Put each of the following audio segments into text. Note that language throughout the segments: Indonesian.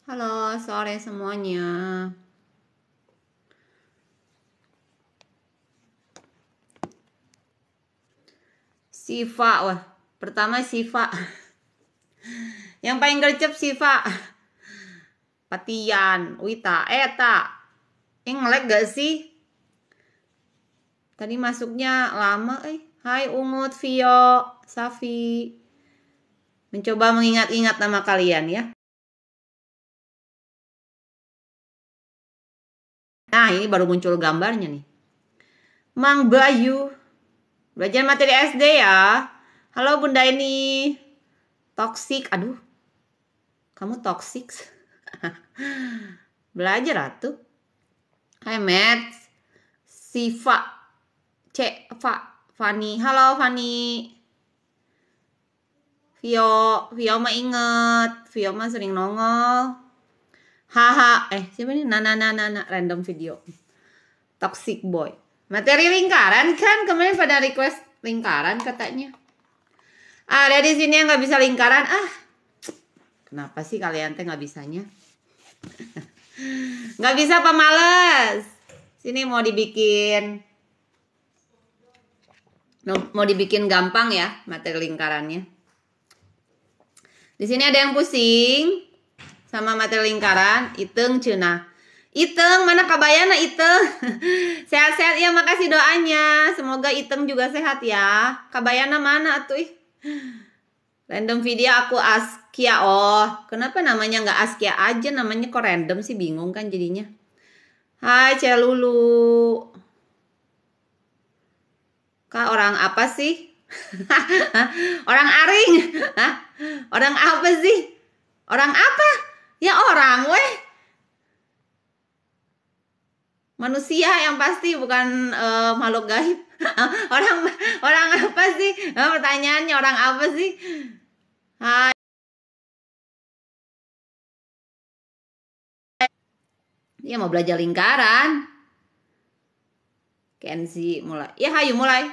Halo, sore semuanya. Siva, wah. Pertama Siva. Yang paling gercep Siva. Patian, Wita, Eta. Ngelag gak sih? Tadi masuknya lama, Hai Ungut, Vio, Safi. Mencoba mengingat-ingat nama kalian ya. Nah, ini baru muncul gambarnya nih. Mang Bayu. Belajar materi SD ya. Halo Bunda ini. Toksik, aduh. Kamu toksik. Belajar atuh. Hai Matt. Siva. Fani. Halo Fani. Vio mah inget. Vio mah sering nongol. Haha. Siapa nih? Nana random video. Toxic boy. Materi lingkaran kan kemarin pada request lingkaran katanya. Ada di sini yang nggak bisa lingkaran. Kenapa sih kalian teh nggak bisanya? Nggak bisa apa males? Sini mau dibikin gampang ya materi lingkarannya. Di sini ada yang pusing sama materi lingkaran. Iteng cenah. Iteng mana kabayana Iteng? Sehat-sehat ya, makasih doanya. Semoga Iteng juga sehat ya. Kabayana mana atuh? Random video aku Askia. Oh, kenapa namanya nggak Askia aja? Namanya kok random sih, bingung kan jadinya. Hai Celulu. Kak orang apa sih? Orang aring. Hah? Orang apa sih? Orang apa? Ya orang weh. Manusia yang pasti, bukan makhluk gaib. orang apa sih? Pertanyaannya orang apa sih? Hai. Dia mau belajar lingkaran. Kenzi mulai. Ya hayu mulai.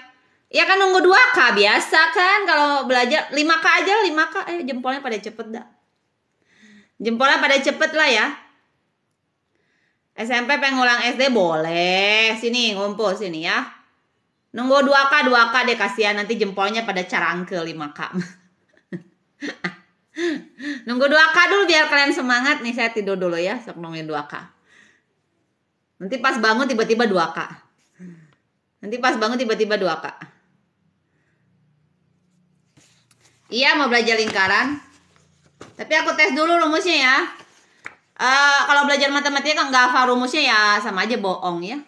Ya kan nunggu 2K biasa kan kalau belajar 5K aja 5K. Jempolnya pada cepet dah. Jempolnya pada cepet lah ya. SMP pengen ngulang SD boleh. Sini ngumpul sini ya. Nunggu 2K deh, kasihan nanti jempolnya pada carangke 5K. Nunggu 2K dulu biar kalian semangat nih, saya tidur dulu ya, sok nungguin 2K. Nanti pas bangun tiba-tiba 2K. Nanti pas bangun tiba-tiba 2K. Iya mau belajar lingkaran. Tapi aku tes dulu rumusnya ya. Kalau belajar matematika nggak hafal rumusnya ya sama aja bohong ya.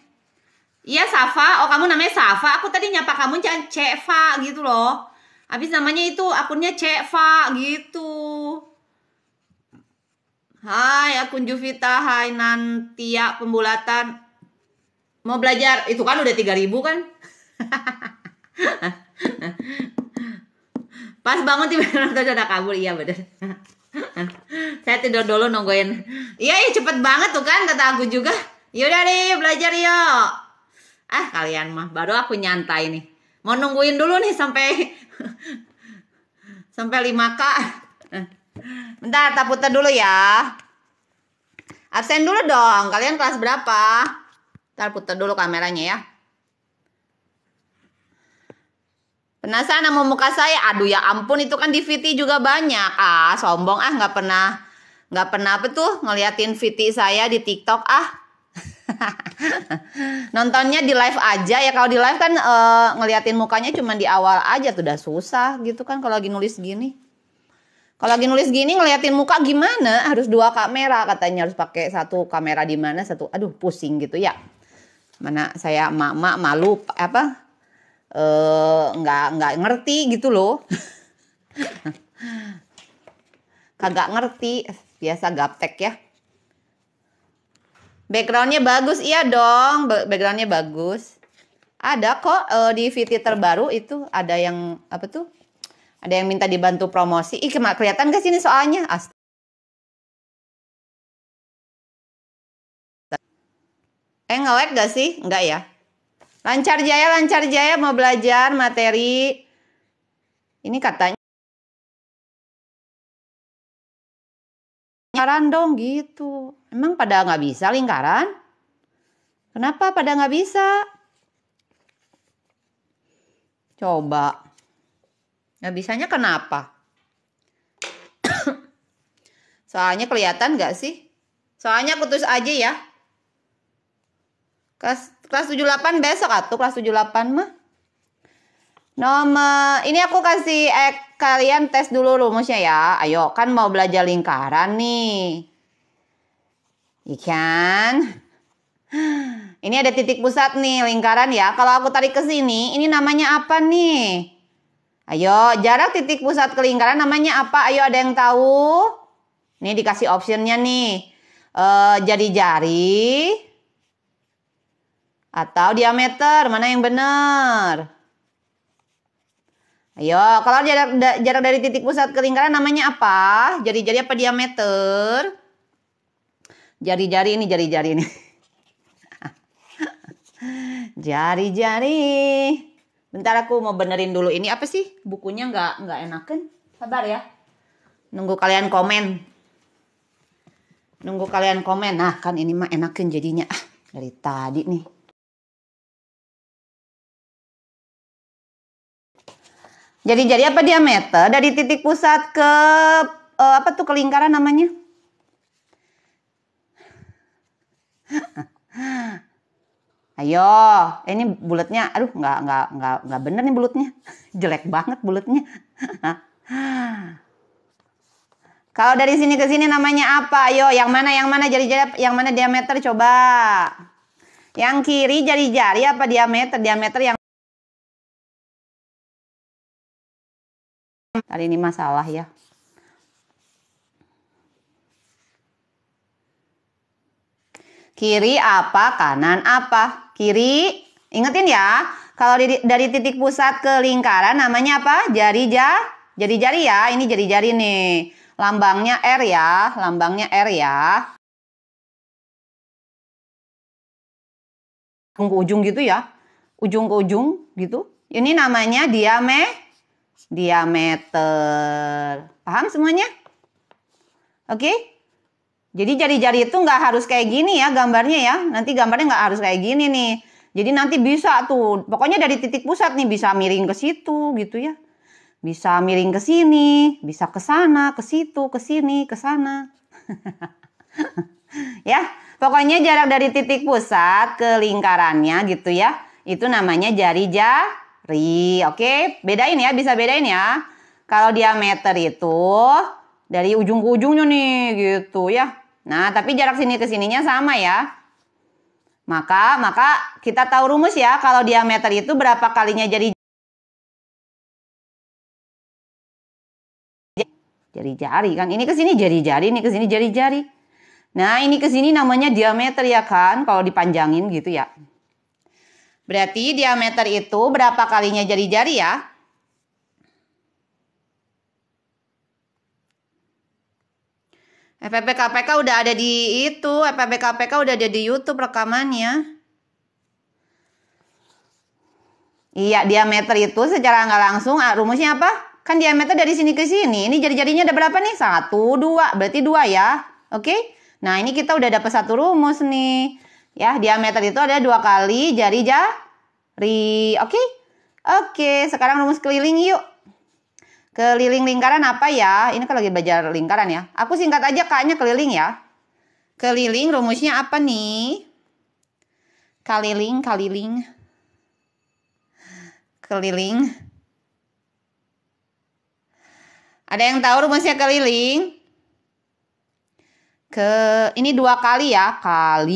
Iya Safa, oh kamu namanya Safa. Aku tadi nyapa kamu Ceva gitu loh. Habis namanya itu akunnya Ceva gitu. Hai akun Juvita, hai Nantia Pembulatan. Mau belajar, itu kan udah 3.000 kan? Pas bangun tiba-tiba udah kabur, iya bener. Saya tidur dulu nungguin. Iya cepet banget tuh kan kata aku juga. Yaudah deh belajar yuk. Kalian mah baru aku nyantai nih. Mau nungguin dulu nih sampai 5K. Bentar, tak putar dulu ya. Absen dulu dong. Kalian kelas berapa? Ntar putar dulu kameranya ya. Penasaran sama muka saya? Aduh ya ampun, itu kan di VT juga banyak. Sombong nggak pernah apa tuh ngeliatin VT saya di TikTok Nontonnya di live aja ya. Kalau di live kan ngeliatin mukanya cuma di awal aja tuh udah susah gitu kan kalau lagi nulis gini. Kalau lagi nulis gini ngeliatin muka gimana? Harus 2 kamera katanya, harus pakai 1 kamera di mana, 1. Aduh pusing gitu ya. Mana saya mak malu apa? Nggak ngerti gitu loh. Kagak ngerti, biasa gaptek ya. Backgroundnya bagus, iya dong, backgroundnya bagus. Ada kok di VT terbaru itu ada yang apa tuh? Ada yang minta dibantu promosi. Kelihatan gak sini soalnya? Nge-lag gak sih? Enggak ya? Lancar Jaya mau belajar materi. Ini katanya lingkaran dong gitu. Emang pada nggak bisa lingkaran? Kenapa pada nggak bisa? Coba. Nggak bisanya kenapa? Soalnya kelihatan nggak sih? Soalnya aku tulis aja ya. Kelas 78 besok atuh, kelas 78 mah. Nomor, ini aku kasih kalian tes dulu rumusnya ya. Ayo, kan mau belajar lingkaran nih. Ikan. Ini ada titik pusat nih, lingkaran ya. Kalau aku tarik ke sini, ini namanya apa nih? Ayo, jarak titik pusat ke lingkaran namanya apa? Ayo, ada yang tahu? Nih dikasih optionnya nih. Jari-jari atau diameter, mana yang benar? Ayo, kalau jarak dari titik pusat ke lingkaran namanya apa? Jari-jari apa diameter? Jari-jari ini, jari-jari ini. Jari-jari. Bentar aku mau benerin dulu. Ini apa sih? Bukunya nggak enakan. Sabar ya. Nunggu kalian komen. Nunggu kalian komen. Nah, kan ini mah enakan jadinya. Dari tadi nih. Jari-jari apa diameter? Dari titik pusat ke apa tuh ke lingkaran namanya? Ayo, ini bulatnya, aduh nggak bener nih bulatnya, jelek banget bulatnya. Kalau dari sini ke sini namanya apa? Ayo, yang mana jari-jari, yang mana diameter coba. Yang kiri jari-jari apa diameter? Diameter yang kali ini masalah ya. Kiri apa, kanan apa? Kiri, ingetin ya. Kalau dari titik pusat ke lingkaran namanya apa? Jari-jari ya. Ini jari-jari nih. Lambangnya R ya. Lambangnya R ya. Ujung ke ujung gitu ya. Ujung ke ujung gitu. Ini namanya diameter. Paham semuanya? Oke? Jadi jari-jari itu nggak harus kayak gini ya gambarnya ya. Nanti gambarnya nggak harus kayak gini nih. Jadi nanti bisa tuh. Pokoknya dari titik pusat nih bisa miring ke situ gitu ya. Bisa miring ke sini, bisa ke sana, ke situ, ke sini, ke sana. Ya, pokoknya jarak dari titik pusat ke lingkarannya gitu ya. Itu namanya jari-jari. Oke, bedain ya, bisa bedain ya. Kalau diameter itu dari ujung ke ujungnya nih gitu ya. Nah, tapi jarak sini ke sininya sama ya. Maka kita tahu rumus ya. Kalau diameter itu berapa kalinya jari-jari kan. Ini ke sini jari-jari, ini ke sini jari-jari. Nah, ini ke sini namanya diameter ya kan, kalau dipanjangin gitu ya. Berarti diameter itu berapa kalinya jari-jari ya? FPP KPK udah ada di itu, FPP KPK udah ada di YouTube rekamannya. Iya, diameter itu secara nggak langsung rumusnya apa? Kan diameter dari sini ke sini. Ini jari-jarinya ada berapa nih? 1, 2. Berarti 2 ya. Oke? Nah, ini kita udah dapat satu rumus nih. Ya, diameter itu ada 2 kali jari-jari. Oke? Oke, sekarang rumus keliling yuk. Keliling lingkaran apa ya? Ini kan lagi belajar lingkaran ya. Aku singkat aja K-nya keliling ya. Keliling rumusnya apa nih? Keliling. Ada yang tahu rumusnya keliling? Ini 2 kali ya, 2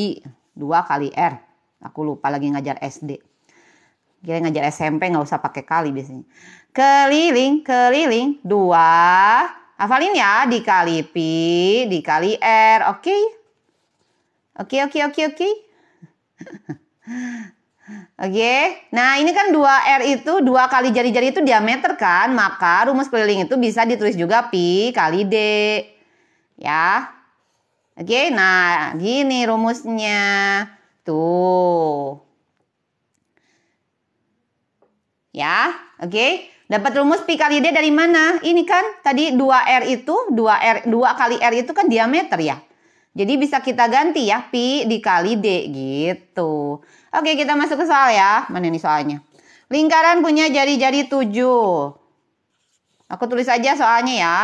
kali R. Aku lupa lagi ngajar SD. Kira ngajar SMP nggak usah pakai kali biasanya. Keliling, 2. Hafalin ya, dikali pi, dikali R. Oke? Oke. Oke, nah ini kan 2R itu 2 kali jari-jari itu diameter kan, maka rumus keliling itu bisa ditulis juga pi kali D. Ya. Oke, nah gini rumusnya. Tuh. Ya, oke. Dapat rumus pi kali D dari mana? Ini kan tadi 2R itu, 2 kali R itu kan diameter ya. Jadi bisa kita ganti ya, pi dikali D gitu. Oke, kita masuk ke soal ya. Mana nih soalnya? Lingkaran punya jari-jari 7. Aku tulis aja soalnya ya.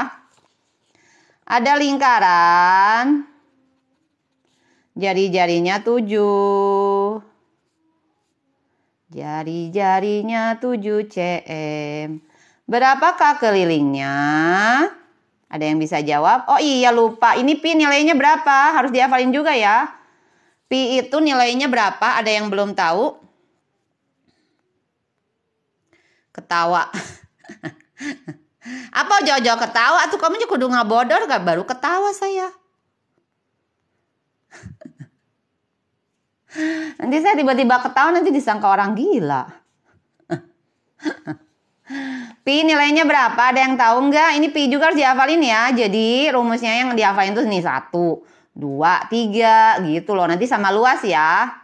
Ada lingkaran, jari-jarinya 7. Jari-jarinya 7 cm. Berapakah kelilingnya? Ada yang bisa jawab? Oh iya lupa, ini pi nilainya berapa? Harus dihafalin juga ya. Pi itu nilainya berapa? Ada yang belum tahu? Ketawa. Apa jauh-jauh ketawa? Tuh kamu juga kudu ngabodor gak? Baru ketawa saya. Nanti saya tiba-tiba ketawa, nanti disangka orang gila. Pi nilainya berapa? Ada yang tahu nggak? Ini pi juga harus dihafalin ya. Jadi rumusnya yang dihafalin tuh nih 1, 2, 3 gitu loh. Nanti sama luas ya.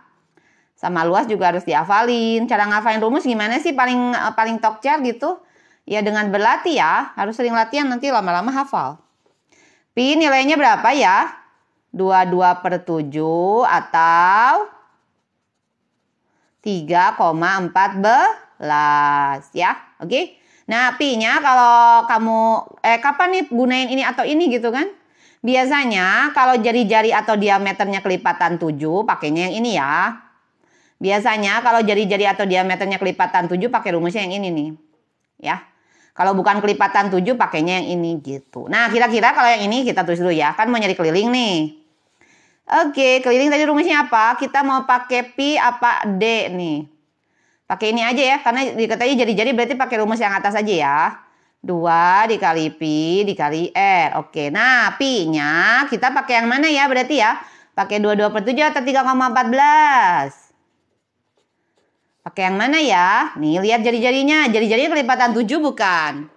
Sama luas juga harus dihafalin. Cara ngafalin rumus gimana sih paling tokcer gitu? Ya dengan berlatih ya. Harus sering latihan nanti lama-lama hafal. Pi nilainya berapa ya? 22/7 atau 3,14 ya. Oke. Nah, pi-nya kalau kamu kapan nih gunain ini atau ini gitu kan? Biasanya kalau jari-jari atau diameternya kelipatan 7 pakainya yang ini ya. Biasanya kalau jari-jari atau diameternya kelipatan 7 pakai rumusnya yang ini nih. Ya. Kalau bukan kelipatan 7 pakainya yang ini gitu. Nah, kira-kira kalau yang ini kita tulis dulu ya. Kan mau nyari keliling nih. Oke, keliling tadi rumusnya apa? Kita mau pakai pi apa D nih? Pakai ini aja ya, karena dikatanya jari-jari berarti pakai rumus yang atas aja ya. 2 dikali pi dikali R. Oke, nah pi-nya kita pakai yang mana ya berarti ya? Pakai 22/7 atau 3,14? Pakai yang mana ya? Nih lihat jari-jarinya. Jari-jarinya kelipatan 7 bukan?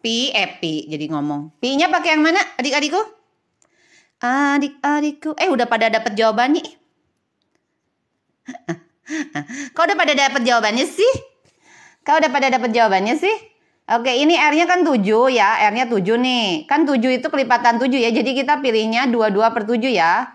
Pi, jadi ngomong. Pi-nya pakai yang mana adik-adikku? Adik-adikku. Udah pada dapat jawabannya. Kau udah pada dapat jawabannya sih? Kau udah pada dapat jawabannya sih? Oke, ini R-nya kan 7 ya. R-nya 7 nih. Kan 7 itu kelipatan 7 ya. Jadi kita pilihnya 22/7 ya.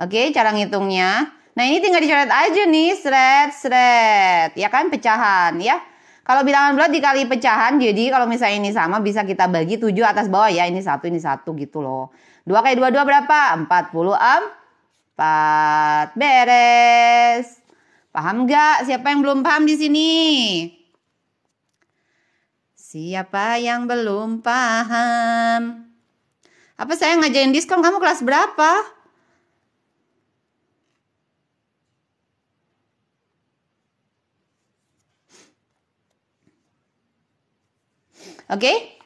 Oke, cara ngitungnya. Nah, ini tinggal dicoret aja nih. Sret. Ya kan, pecahan ya. Kalau bilangan bulat dikali pecahan, jadi kalau misalnya ini sama bisa kita bagi 7 atas bawah ya. Ini 1 gitu loh. 2 kali 22 berapa? 44. Beres. Paham nggak? Siapa yang belum paham di sini? Siapa yang belum paham? Apa saya ngajarin diskon? Kamu kelas berapa? Oke?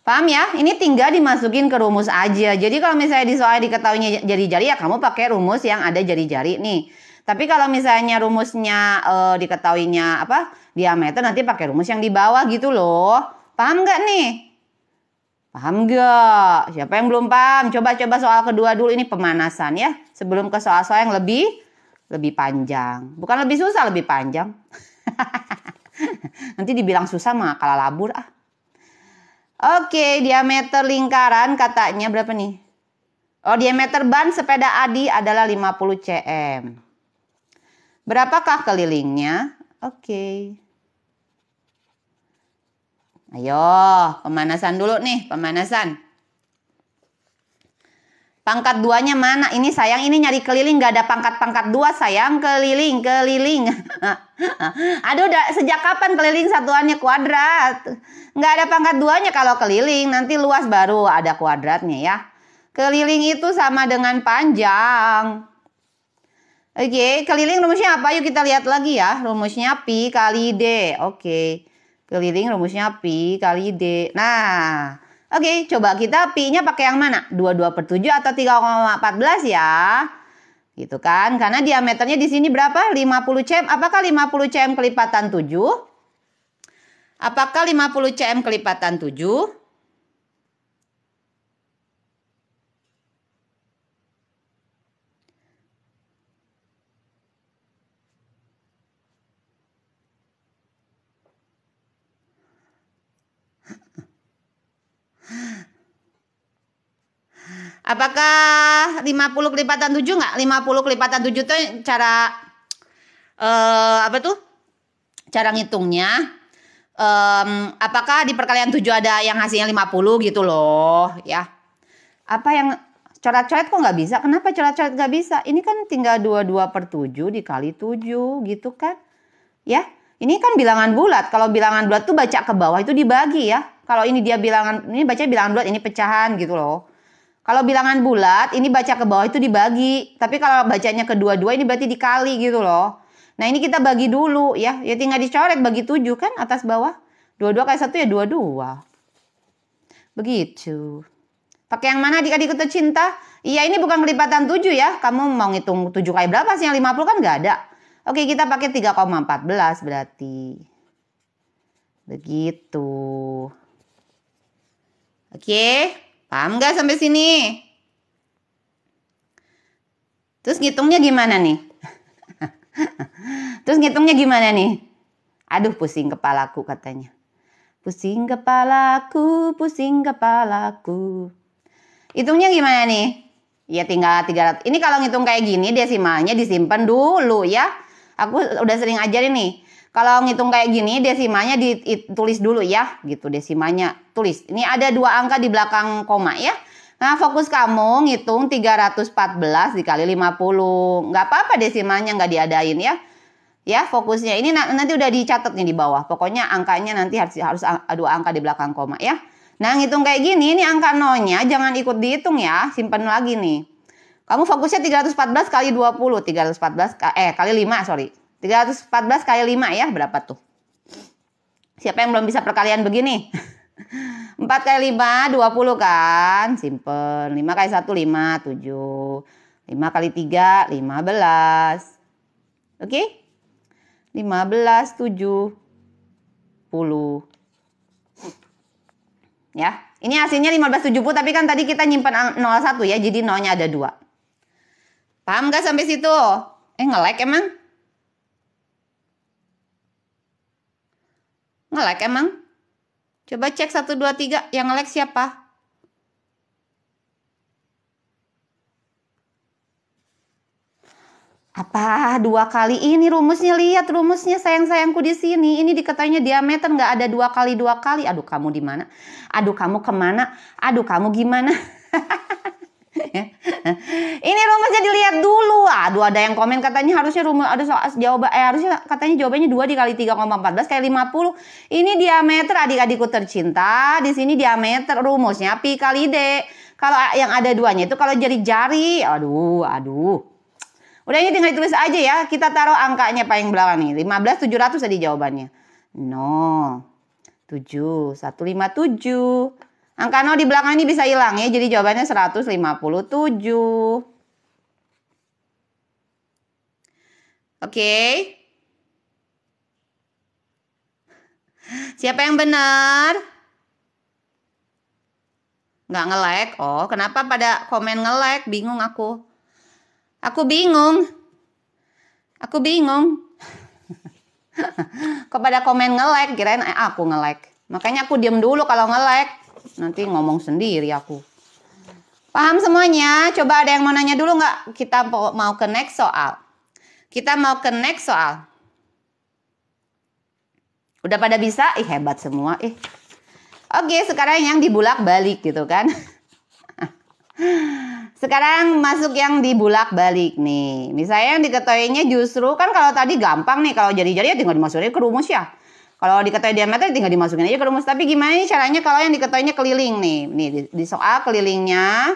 Paham ya? Ini tinggal dimasukin ke rumus aja. Jadi kalau misalnya di soal diketahuinya jari-jari ya kamu pakai rumus yang ada jari-jari nih. Tapi kalau misalnya rumusnya diketahuinya apa? Diameter, nanti pakai rumus yang di bawah gitu loh. Paham nggak nih? Paham nggak? Siapa yang belum paham? Coba-coba soal kedua dulu, ini pemanasan ya. Sebelum ke soal-soal yang lebih panjang. Bukan lebih susah, lebih panjang. Nanti dibilang susah mah kalah labur ah. Oke, diameter lingkaran katanya berapa nih? Oh, diameter ban sepeda Adi adalah 50 cm. Berapakah kelilingnya? Oke. Ayo, pemanasan dulu nih, pemanasan. Pangkat 2-nya mana? Ini sayang, ini nyari keliling, gak ada pangkat-pangkat 2 sayang. Keliling. Aduh, sejak kapan keliling satuannya kuadrat? Gak ada pangkat 2-nya kalau keliling. Nanti luas baru ada kuadratnya ya. Keliling itu sama dengan panjang. Oke, keliling rumusnya apa? Yuk kita lihat lagi ya. Rumusnya pi kali D. Oke, keliling rumusnya pi kali D. Nah, oke, coba kita pi-nya pakai yang mana? 22/7 atau 3,14 ya? Gitu kan? Karena diameternya di sini berapa? 50 cm. Apakah 50 cm kelipatan 7? Apakah 50 cm kelipatan 7? Apakah 50 kelipatan 7 nggak? 50 kelipatan 7 tuh cara apa tuh? Cara ngitungnya. Apakah di perkalian 7 ada yang hasilnya 50 gitu loh ya. Apa yang coret-coret kok nggak bisa? Kenapa coret-coret nggak bisa? Ini kan tinggal 22/7 dikali 7 gitu kan. Ya, ini kan bilangan bulat. Kalau bilangan bulat tuh baca ke bawah itu dibagi ya. Kalau ini dia bilangan, ini baca bilangan bulat, ini pecahan gitu loh. Kalau bilangan bulat, ini baca ke bawah itu dibagi. Tapi kalau bacanya kedua-dua, ini berarti dikali gitu loh. Nah, ini kita bagi dulu ya. Ya tinggal dicoret bagi 7 kan atas bawah. 22 kali 1 ya 22. Begitu. Pakai yang mana adik-adik tercinta? Iya, ini bukan kelipatan 7 ya. Kamu mau ngitung 7 kali berapa sih? Yang 50 kan nggak ada. Oke, kita pakai 3,14 berarti. Begitu. Oke, paham nggak sampai sini? Terus ngitungnya gimana nih? Terus ngitungnya gimana nih? Aduh, pusing kepalaku katanya. Pusing kepalaku, pusing kepalaku. Hitungnya gimana nih? Ya tinggal 300. Ini kalau ngitung kayak gini desimalnya disimpan dulu ya. Aku udah sering ajarin nih. Kalau ngitung kayak gini desimalnya ditulis dulu ya. Gitu desimalnya. Tulis. Ini ada 2 angka di belakang koma ya. Nah fokus kamu ngitung 314 dikali 50. Nggak apa-apa desimalnya nggak diadain ya. Ya fokusnya. Ini nanti udah dicatat nih di bawah. Pokoknya angkanya nanti harus 2 angka di belakang koma ya. Nah ngitung kayak gini. Ini angka nolnya jangan ikut dihitung ya. Simpan lagi nih. Kamu fokusnya 314 kali 20. 314 kali 5 sorry. 314 kali 5 ya, berapa tuh? Siapa yang belum bisa perkalian begini? 4 kali 5, 20 kan? Simpen. 5 kali 1, 5, 7. 5 kali 3, 15. Oke? 15, 7, 10. Ya, ini hasilnya 1570, tapi kan tadi kita nyimpan 01 ya, jadi nolnya ada 2. Paham gak sampai situ? Nge-lag emang? Nge-lag emang? Coba cek 1, 2, 3. Yang nge-lag siapa? Apa 2 kali ini rumusnya? Lihat rumusnya sayang-sayangku di sini. Ini dikatanya diameter nggak ada 2 kali 2 kali. Aduh kamu di mana? Aduh kamu kemana? Aduh kamu gimana? Ini rumusnya dilihat dulu. Aduh ada yang komen katanya harusnya rumus ada soal jawaban harusnya katanya jawabannya 2 dikali 3,14 kali 50. Ini diameter adik-adikku tercinta. Di sini diameter rumusnya pi kali d. Kalau yang ada 2-nya itu kalau jari-jari. Aduh. Udah ini tinggal ditulis aja ya. Kita taruh angkanya paling belakang nih. 15.700 tadi jawabannya. 0 7 157. Angka 0 di belakang ini bisa hilang ya. Jadi jawabannya 157. Oke. Siapa yang benar? Nggak nge-lag. Oh, kenapa pada komen nge-lag? Bingung aku. Aku bingung. Kok pada komen nge-lag? Kirain aku nge-lag. Makanya aku diem dulu kalau nge-lag. Nanti ngomong sendiri aku. Paham semuanya? Coba ada yang mau nanya dulu nggak? Kita mau ke next soal. Udah pada bisa? Hebat semua. Oke, sekarang yang dibulak-balik gitu kan. Sekarang masuk yang dibulak-balik nih. Misalnya yang diketahuinya justru kan kalau tadi gampang nih. Kalau jari-jari ya tinggal dimasukin ke rumus ya. Kalau diketahui diameter tinggal dimasukin aja ke rumus. Tapi gimana nih caranya kalau yang diketahuinya keliling nih. Nih di soal kelilingnya.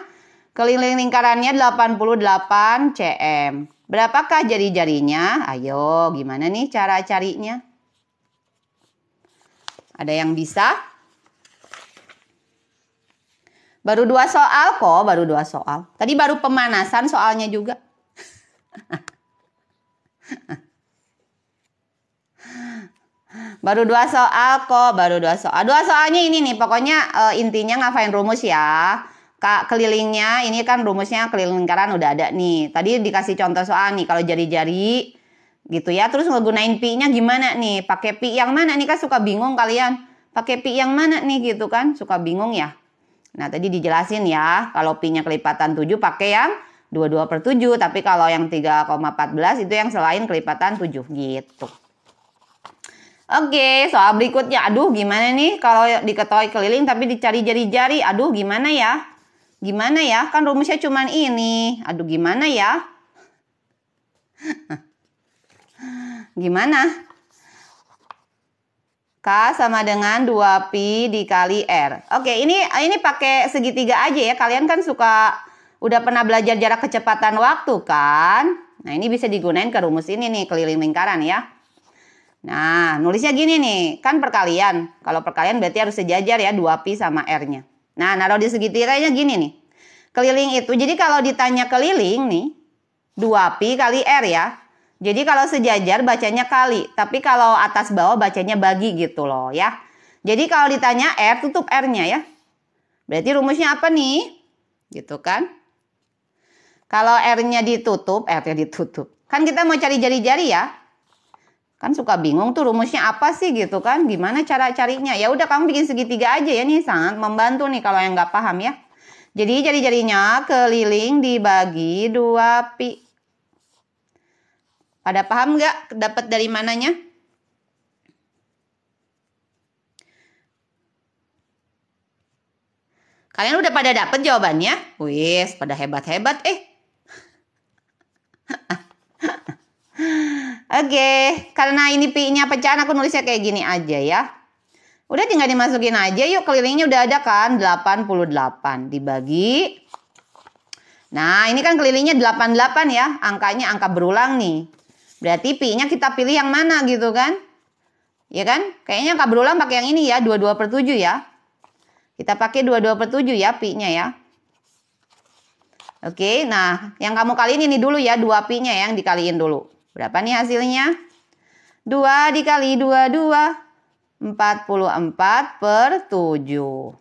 Keliling lingkarannya 88 cm. Berapakah jari-jarinya? Ayo gimana nih cara carinya? Ada yang bisa? Baru 2 soal kok, baru 2 soal. Tadi baru pemanasan soalnya juga. Baru 2 soal kok, baru 2 soal. 2 soalnya ini nih, pokoknya intinya ngafalin rumus ya. Kak, kelilingnya ini kan rumusnya keliling lingkaran udah ada nih. Tadi dikasih contoh soal nih, kalau jari-jari gitu ya. Terus ngegunain pi-nya gimana nih? Pakai pi yang mana nih? Kan suka bingung kalian. Pakai pi yang mana nih gitu kan? Suka bingung ya. Nah, tadi dijelasin ya, kalau pi-nya kelipatan 7 pakai yang 22/7. Tapi kalau yang 3,14 itu yang selain kelipatan 7 gitu. Oke, soal berikutnya. Aduh, gimana nih kalau diketahui keliling tapi dicari jari-jari? Aduh, gimana ya? Gimana ya? Kan rumusnya cuman ini. Aduh, gimana ya? Gimana? K sama dengan 2pi dikali R. Oke, ini pakai segitiga aja ya. Kalian kan suka udah pernah belajar jarak kecepatan waktu kan? Nah, ini bisa digunain ke rumus ini nih, keliling lingkaran ya. Nah, nulisnya gini nih, kan perkalian. Kalau perkalian berarti harus sejajar ya, 2pi sama R-nya. Nah, naruh di segitiganya gini nih. Keliling itu, jadi kalau ditanya keliling nih, 2pi kali R ya. Jadi kalau sejajar bacanya kali, tapi kalau atas bawah bacanya bagi gitu loh ya. Jadi kalau ditanya R, tutup R-nya ya. Berarti rumusnya apa nih? Gitu kan. Kalau R-nya ditutup, R-nya ditutup. Kan kita mau cari jari-jari ya. Kan suka bingung tuh rumusnya apa sih gitu kan. Gimana cara carinya? Ya udah kamu bikin segitiga aja ya, nih sangat membantu nih kalau yang nggak paham ya. Jadi jari-jarinya keliling dibagi 2pi. Pada paham nggak dapat dari mananya? Kalian udah pada dapat jawabannya? Wih, pada hebat-hebat Oke, karena ini pi-nya pecahan aku nulisnya kayak gini aja ya. Udah tinggal dimasukin aja yuk, kelilingnya udah ada kan, 88 dibagi. Nah, ini kan kelilingnya 88 ya, angkanya angka berulang nih. Berarti pi-nya kita pilih yang mana gitu kan? Ya kan? Kayaknya angka berulang pakai yang ini ya, 22/7 ya. Kita pakai 22/7 ya pi-nya ya. Oke, nah yang kamu kaliin ini dulu ya, 2pi-nya yang dikaliin dulu. Berapa nih hasilnya? 2 dikali 22, 44/7.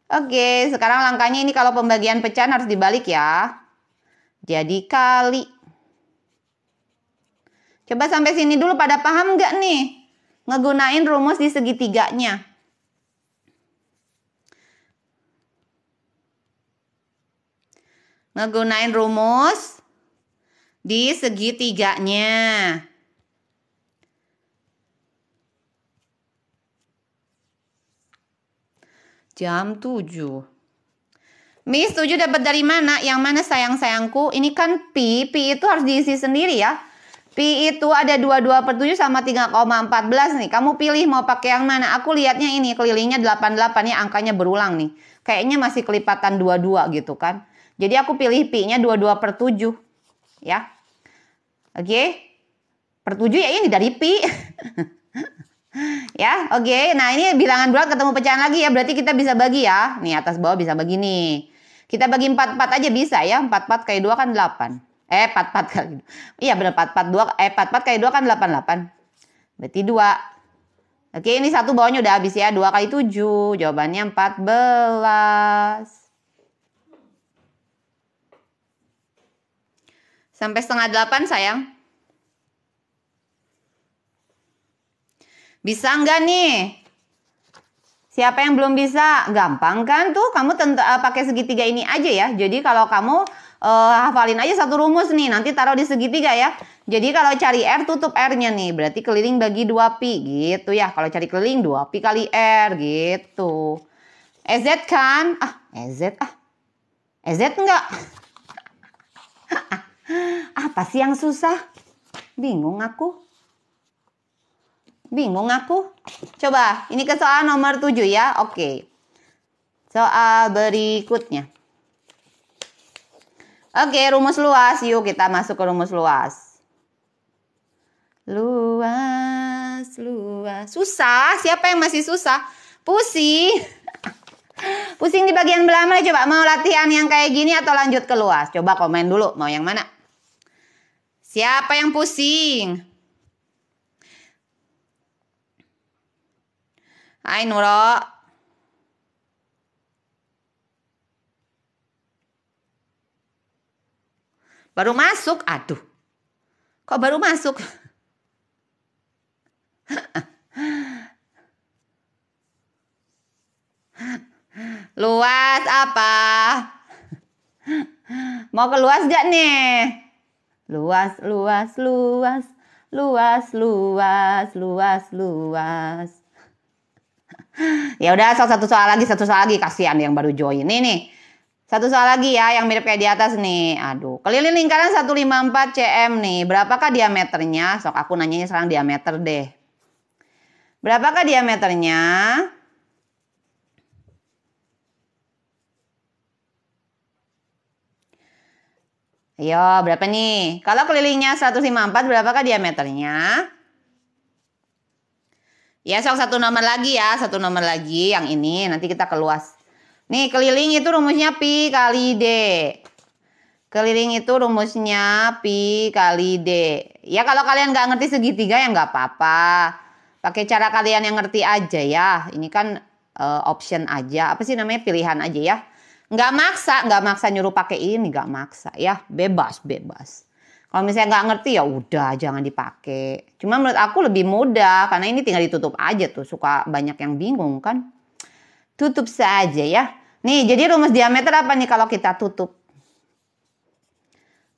Oke, sekarang langkahnya ini kalau pembagian pecahan harus dibalik ya. Jadi kali. Coba sampai sini dulu pada paham nggak nih? Ngegunain rumus di segitiganya. Ngegunain rumus di segitiganya. Jam 7. Miss 7 dapat dari mana? Yang mana sayang-sayangku? Ini kan pi itu harus diisi sendiri ya. Pi itu ada 22/7 sama 3,14 nih. Kamu pilih mau pakai yang mana? Aku lihatnya ini kelilingnya 88 ya, angkanya berulang nih. Kayaknya masih kelipatan 22 gitu kan. Jadi aku pilih pi-nya 22/7 ya. Oke. Per 7 ya ini dari pi. Ya, oke. Nah, ini bilangan bulat ketemu pecahan lagi ya. Berarti kita bisa bagi ya. Nih, atas bawah bisa bagi nih. Kita bagi 4/4 aja bisa ya. 4/4 kali 2 kan 8. 4/4 kali. Iya, benar 4/4 2 4/4 kali 2 kan 88. Berarti 2. Oke, ini satu bawahnya udah habis ya. 2 kali 7. Jawabannya 14. Sampai 7:30 sayang. Bisa nggak nih? Siapa yang belum bisa? Gampang kan tuh, kamu pakai segitiga ini aja ya. Jadi kalau kamu hafalin aja satu rumus nih, nanti taruh di segitiga ya. Jadi kalau cari R, tutup R-nya nih. Berarti keliling bagi 2pi gitu ya. Kalau cari keliling 2pi kali R gitu. EZ kan? EZ EZ enggak? Apa sih yang susah? Bingung aku. Coba, ini ke soal nomor 7 ya. Oke. Soal berikutnya. Oke, rumus luas. Yuk kita masuk ke rumus luas. Luas. Susah? Siapa yang masih susah? Pusing. Pusing di bagian belah mana? Coba mau latihan yang kayak gini atau lanjut ke luas? Coba komen dulu mau yang mana? Siapa yang pusing? Hai Nuro. Baru masuk? Aduh. Kok baru masuk? Luas apa? Mau ke luas gak nih? Luas, luas, luas. Luas, luas, luas, luas. Ya udah, satu soal lagi. Kasihan yang baru join. Nih. Satu soal lagi ya, yang mirip kayak di atas nih. Aduh, keliling lingkaran 154 cm nih. Berapakah diameternya? Sok aku nanyanya sekarang diameter deh. Berapakah diameternya? Ayo, berapa nih? Kalau kelilingnya 154, berapakah diameternya? Ya, sok satu nomor lagi ya. Satu nomor lagi yang ini. Nanti kita keluas. Nih, keliling itu rumusnya pi kali D. Keliling itu rumusnya pi kali D. Ya, kalau kalian nggak ngerti segitiga ya nggak apa-apa. Pakai cara kalian yang ngerti aja ya. Ini kan option aja. Apa sih namanya? Pilihan aja ya. Nggak maksa nyuruh pakai ini. Nggak maksa ya. Bebas. Kalau misalnya nggak ngerti ya udah jangan dipakai. Cuma menurut aku lebih mudah. Karena ini tinggal ditutup aja tuh. Suka banyak yang bingung kan. Tutup saja ya. Nih, jadi rumus diameter apa nih kalau kita tutup?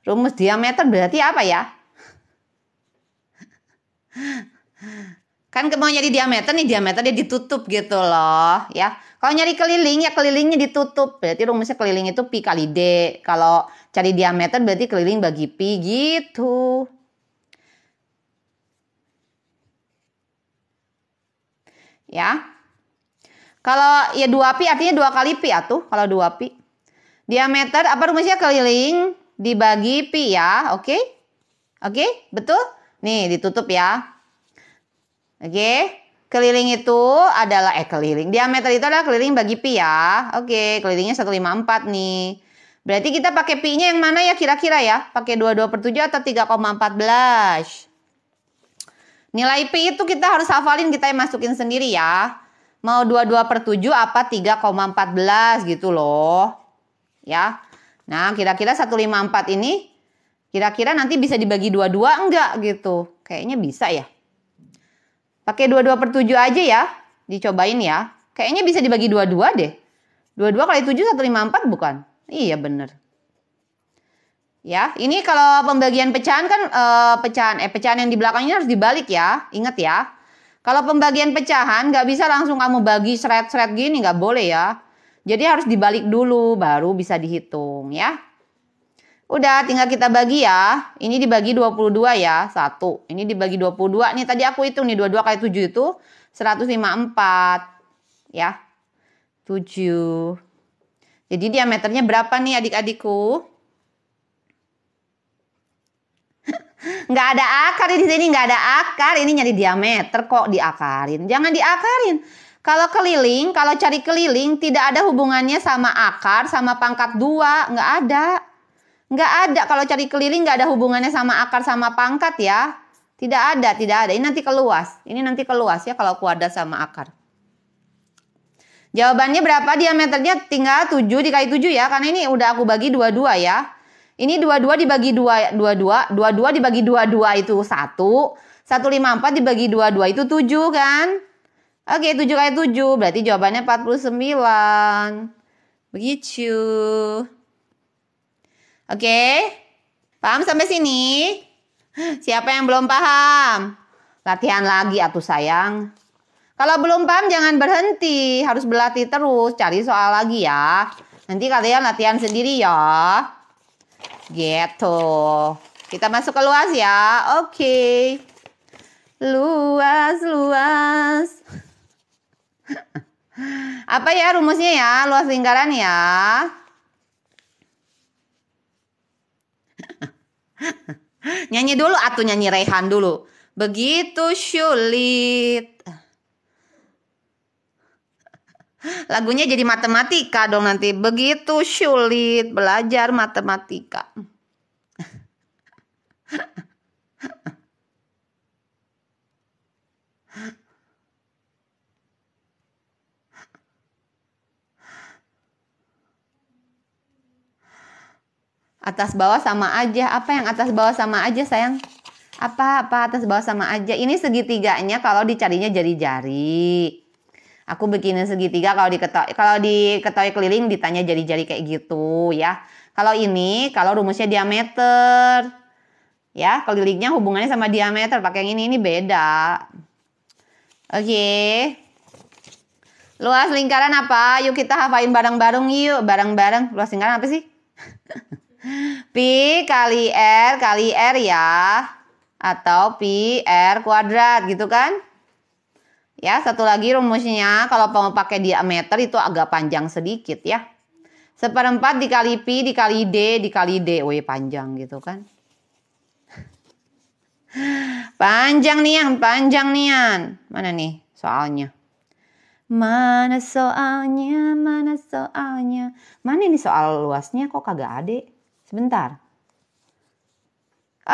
Rumus diameter berarti apa ya? Kan mau nyari diameter nih, diameter dia ditutup gitu loh ya. Kalau nyari keliling ya kelilingnya ditutup. Berarti rumusnya keliling itu pi kali D. Kalau cari diameter berarti keliling bagi pi gitu. Ya. Kalau ya 2 pi artinya 2 kali pi atuh. Kalau 2 pi. Diameter apa rumusnya? Keliling dibagi pi ya. Oke? Oke? Betul? Nih ditutup ya. Oke? Keliling itu adalah keliling. Diameter itu adalah keliling bagi pi ya. Oke, kelilingnya 154 nih. Berarti kita pakai pi-nya yang mana ya kira-kira ya? Pakai 22/7 atau 3,14? Nilai pi itu kita harus hafalin, kita yang masukin sendiri ya. Mau 22/7 apa 3,14 gitu loh. Ya. Nah, kira-kira 154 ini kira-kira nanti bisa dibagi 22 enggak gitu. Kayaknya bisa ya. Pakai 22/7 aja ya. Dicobain ya. Kayaknya bisa dibagi 22 deh. 22 kali 7 154 bukan? Iya bener. Ya, ini kalau pembagian pecahan kan pecahan yang di belakangnya harus dibalik ya. Ingat ya. Kalau pembagian pecahan nggak bisa langsung kamu bagi seret-seret gini, nggak boleh ya. Jadi harus dibalik dulu baru bisa dihitung ya. Udah tinggal kita bagi ya. Ini dibagi 22 ya. 1. Ini dibagi 22. Nih tadi aku hitung nih 22 kali 7 itu 154 ya. 7. Jadi diameternya berapa nih adik-adikku? Nggak ada akar di sini, nggak ada akar. Ini nyari diameter kok diakarin. Jangan diakarin. Kalau keliling, kalau cari keliling tidak ada hubungannya sama akar, sama pangkat 2. Nggak ada. Nggak ada. Kalau cari keliling nggak ada hubungannya sama akar, sama pangkat ya. Tidak ada. Ini nanti keluas. Ini nanti keluas ya kalau kuadrat sama akar. Jawabannya berapa diameternya? Tinggal 7 dikali 7 ya. Karena ini udah aku bagi 22 ya. Ini 22 dibagi 22 dibagi 22 itu 1. 154 dibagi 22 itu 7 kan? Oke, 7 kali 7 berarti jawabannya 49. Begitu. Oke? Paham sampai sini? Siapa yang belum paham? Latihan lagi atuh sayang. Kalau belum paham jangan berhenti, harus berlatih terus, cari soal lagi ya. Nanti kalian latihan sendiri ya. Gitu. Kita masuk ke luas ya. Oke. Luas. Apa ya rumusnya ya? Luas lingkaran ya. Nyanyi dulu atau nyanyi Rehan dulu. Begitu sulit. Lagunya jadi matematika dong nanti. Begitu sulit belajar matematika. Atas bawah sama aja. Apa yang atas bawah sama aja, sayang? Apa atas bawah sama aja? Ini segitiganya kalau dicarinya jari-jari. Aku bikinin segitiga kalau diketahui keliling ditanya jari-jari kayak gitu ya. Kalau ini kalau rumusnya diameter. Ya, kelilingnya hubungannya sama diameter. Pakai yang ini beda. Oke. Luas lingkaran apa? Yuk kita hafalin bareng-bareng yuk. Bareng-bareng. Luas lingkaran apa sih? Pi kali R ya. Atau pi R kuadrat gitu kan. Ya, satu lagi rumusnya kalau mau pakai diameter itu agak panjang sedikit ya. 1/4 dikali pi dikali D. Wih, panjang gitu kan. Panjang nian. Mana nih soalnya? Mana soalnya? Mana ini soal luasnya kok kagak ada? Sebentar.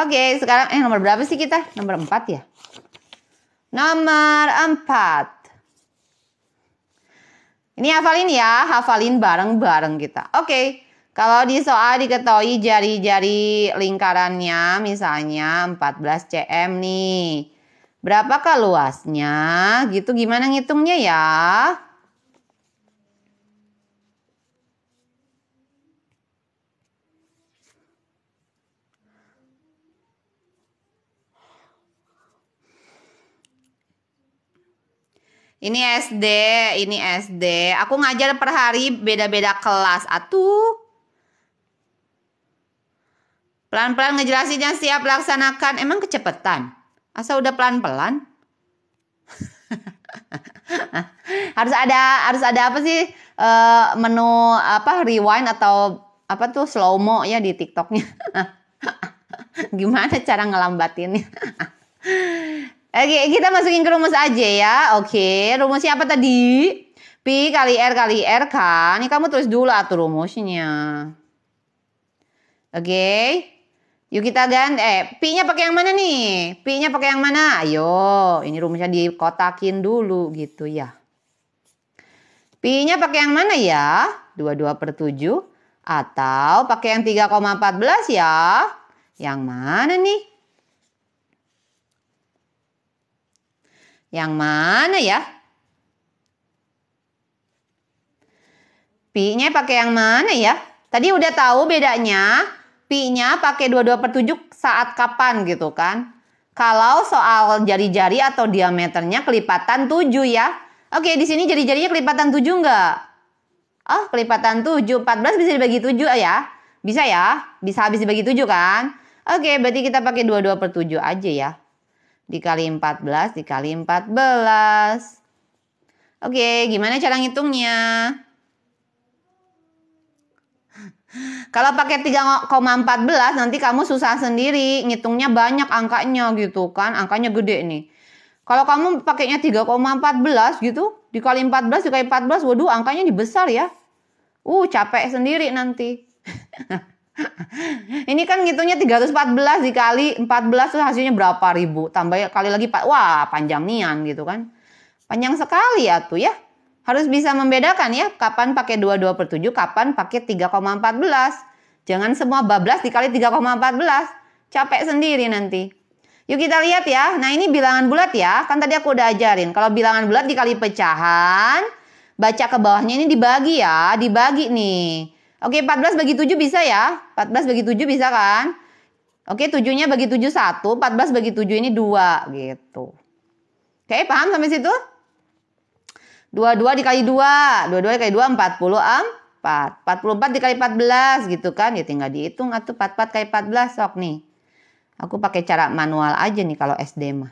Oke, sekarang nomor berapa sih kita? Nomor 4 ya? Nomor 4. Ini hafalin ya, hafalin bareng-bareng kita. Oke, kalau di soal diketahui jari-jari lingkarannya misalnya 14 cm nih. Berapakah luasnya? Gitu gimana ngitungnya ya? Ini SD. Aku ngajar per hari beda-beda kelas. Atuh. Pelan-pelan ngejelasinnya, siap laksanakan. Emang kecepetan? Asa udah pelan-pelan? harus ada apa sih? Menu apa rewind atau apa tuh slow mo ya di TikToknya. Gimana cara ngelambatinnya? Oke, kita masukin ke rumus aja ya. Oke, rumusnya apa tadi? Pi kali R kan. Ini kamu tulis dulu atur rumusnya. Oke. Yuk kita ganti. Pi-nya pakai yang mana nih? Pi-nya pakai yang mana? Ayo, ini rumusnya dikotakin dulu gitu ya. Pi-nya pakai yang mana ya? 22/7 atau pakai yang 3,14 ya? Yang mana nih? Yang mana ya? Pi-nya pakai yang mana ya? Tadi udah tahu bedanya. Pi-nya pakai 22/7 saat kapan gitu kan? Kalau soal jari-jari atau diameternya kelipatan 7 ya. Oke, di sini jari-jarinya kelipatan 7 enggak? Oh, kelipatan 7. 14 bisa dibagi 7 ya? Bisa ya? Bisa habis dibagi 7 kan? Oke, berarti kita pakai 22/7 aja ya. Dikali 14, dikali 14. Oke, gimana cara ngitungnya? Kalau pakai 3,14 nanti kamu susah sendiri. Ngitungnya banyak angkanya gitu kan. Angkanya gede nih. Kalau kamu pakainya 3,14 gitu. Dikali 14, dikali 14. Waduh, angkanya besar ya. Capek sendiri nanti. Ini kan ngitungnya 314 dikali 14 tuh hasilnya berapa ribu. Tambah kali lagi, wah panjang nian gitu kan. Panjang sekali ya tuh ya. Harus bisa membedakan ya. Kapan pakai 22/7, kapan pakai 3,14. Jangan semua bablas dikali 3,14. Capek sendiri nanti. Yuk kita lihat ya. Nah ini bilangan bulat ya. Kan tadi aku udah ajarin. Kalau bilangan bulat dikali pecahan. Baca ke bawahnya ini dibagi ya. Dibagi nih. Oke, 14 bagi 7 bisa ya. 14 bagi 7 bisa kan? Oke, 7-nya bagi 7 1. 14 bagi 7 ini 2 gitu. Oke, paham sampai situ? 22 dikali 2. 22 dikali 2 44. 44 dikali 14 gitu kan. Ya tinggal dihitung atuh 44 kali 14 sok nih. Aku pakai cara manual aja nih kalau SD mah.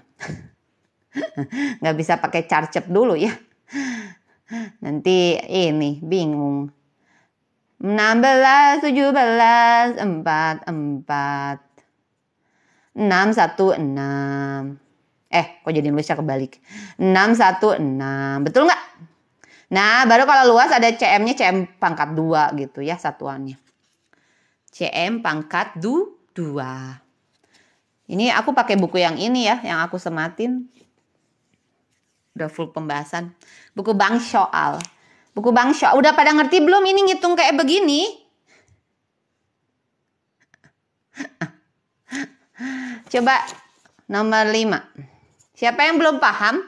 Nggak bisa pakai carcep dulu ya. Nanti ini bingung. 16, 17, 4, 4. 6, 1, 6. Kok jadi nulisnya kebalik? 6, 1, 6. Betul nggak? Nah, baru kalau luas ada CM-nya CM pangkat 2 gitu ya satuannya. CM pangkat 2. Ini aku pakai buku yang ini ya, yang aku sematin. Udah full pembahasan. Buku Bang Soal. Buku Bang Soal. Udah pada ngerti belum ini ngitung kayak begini? Coba nomor 5. Siapa yang belum paham?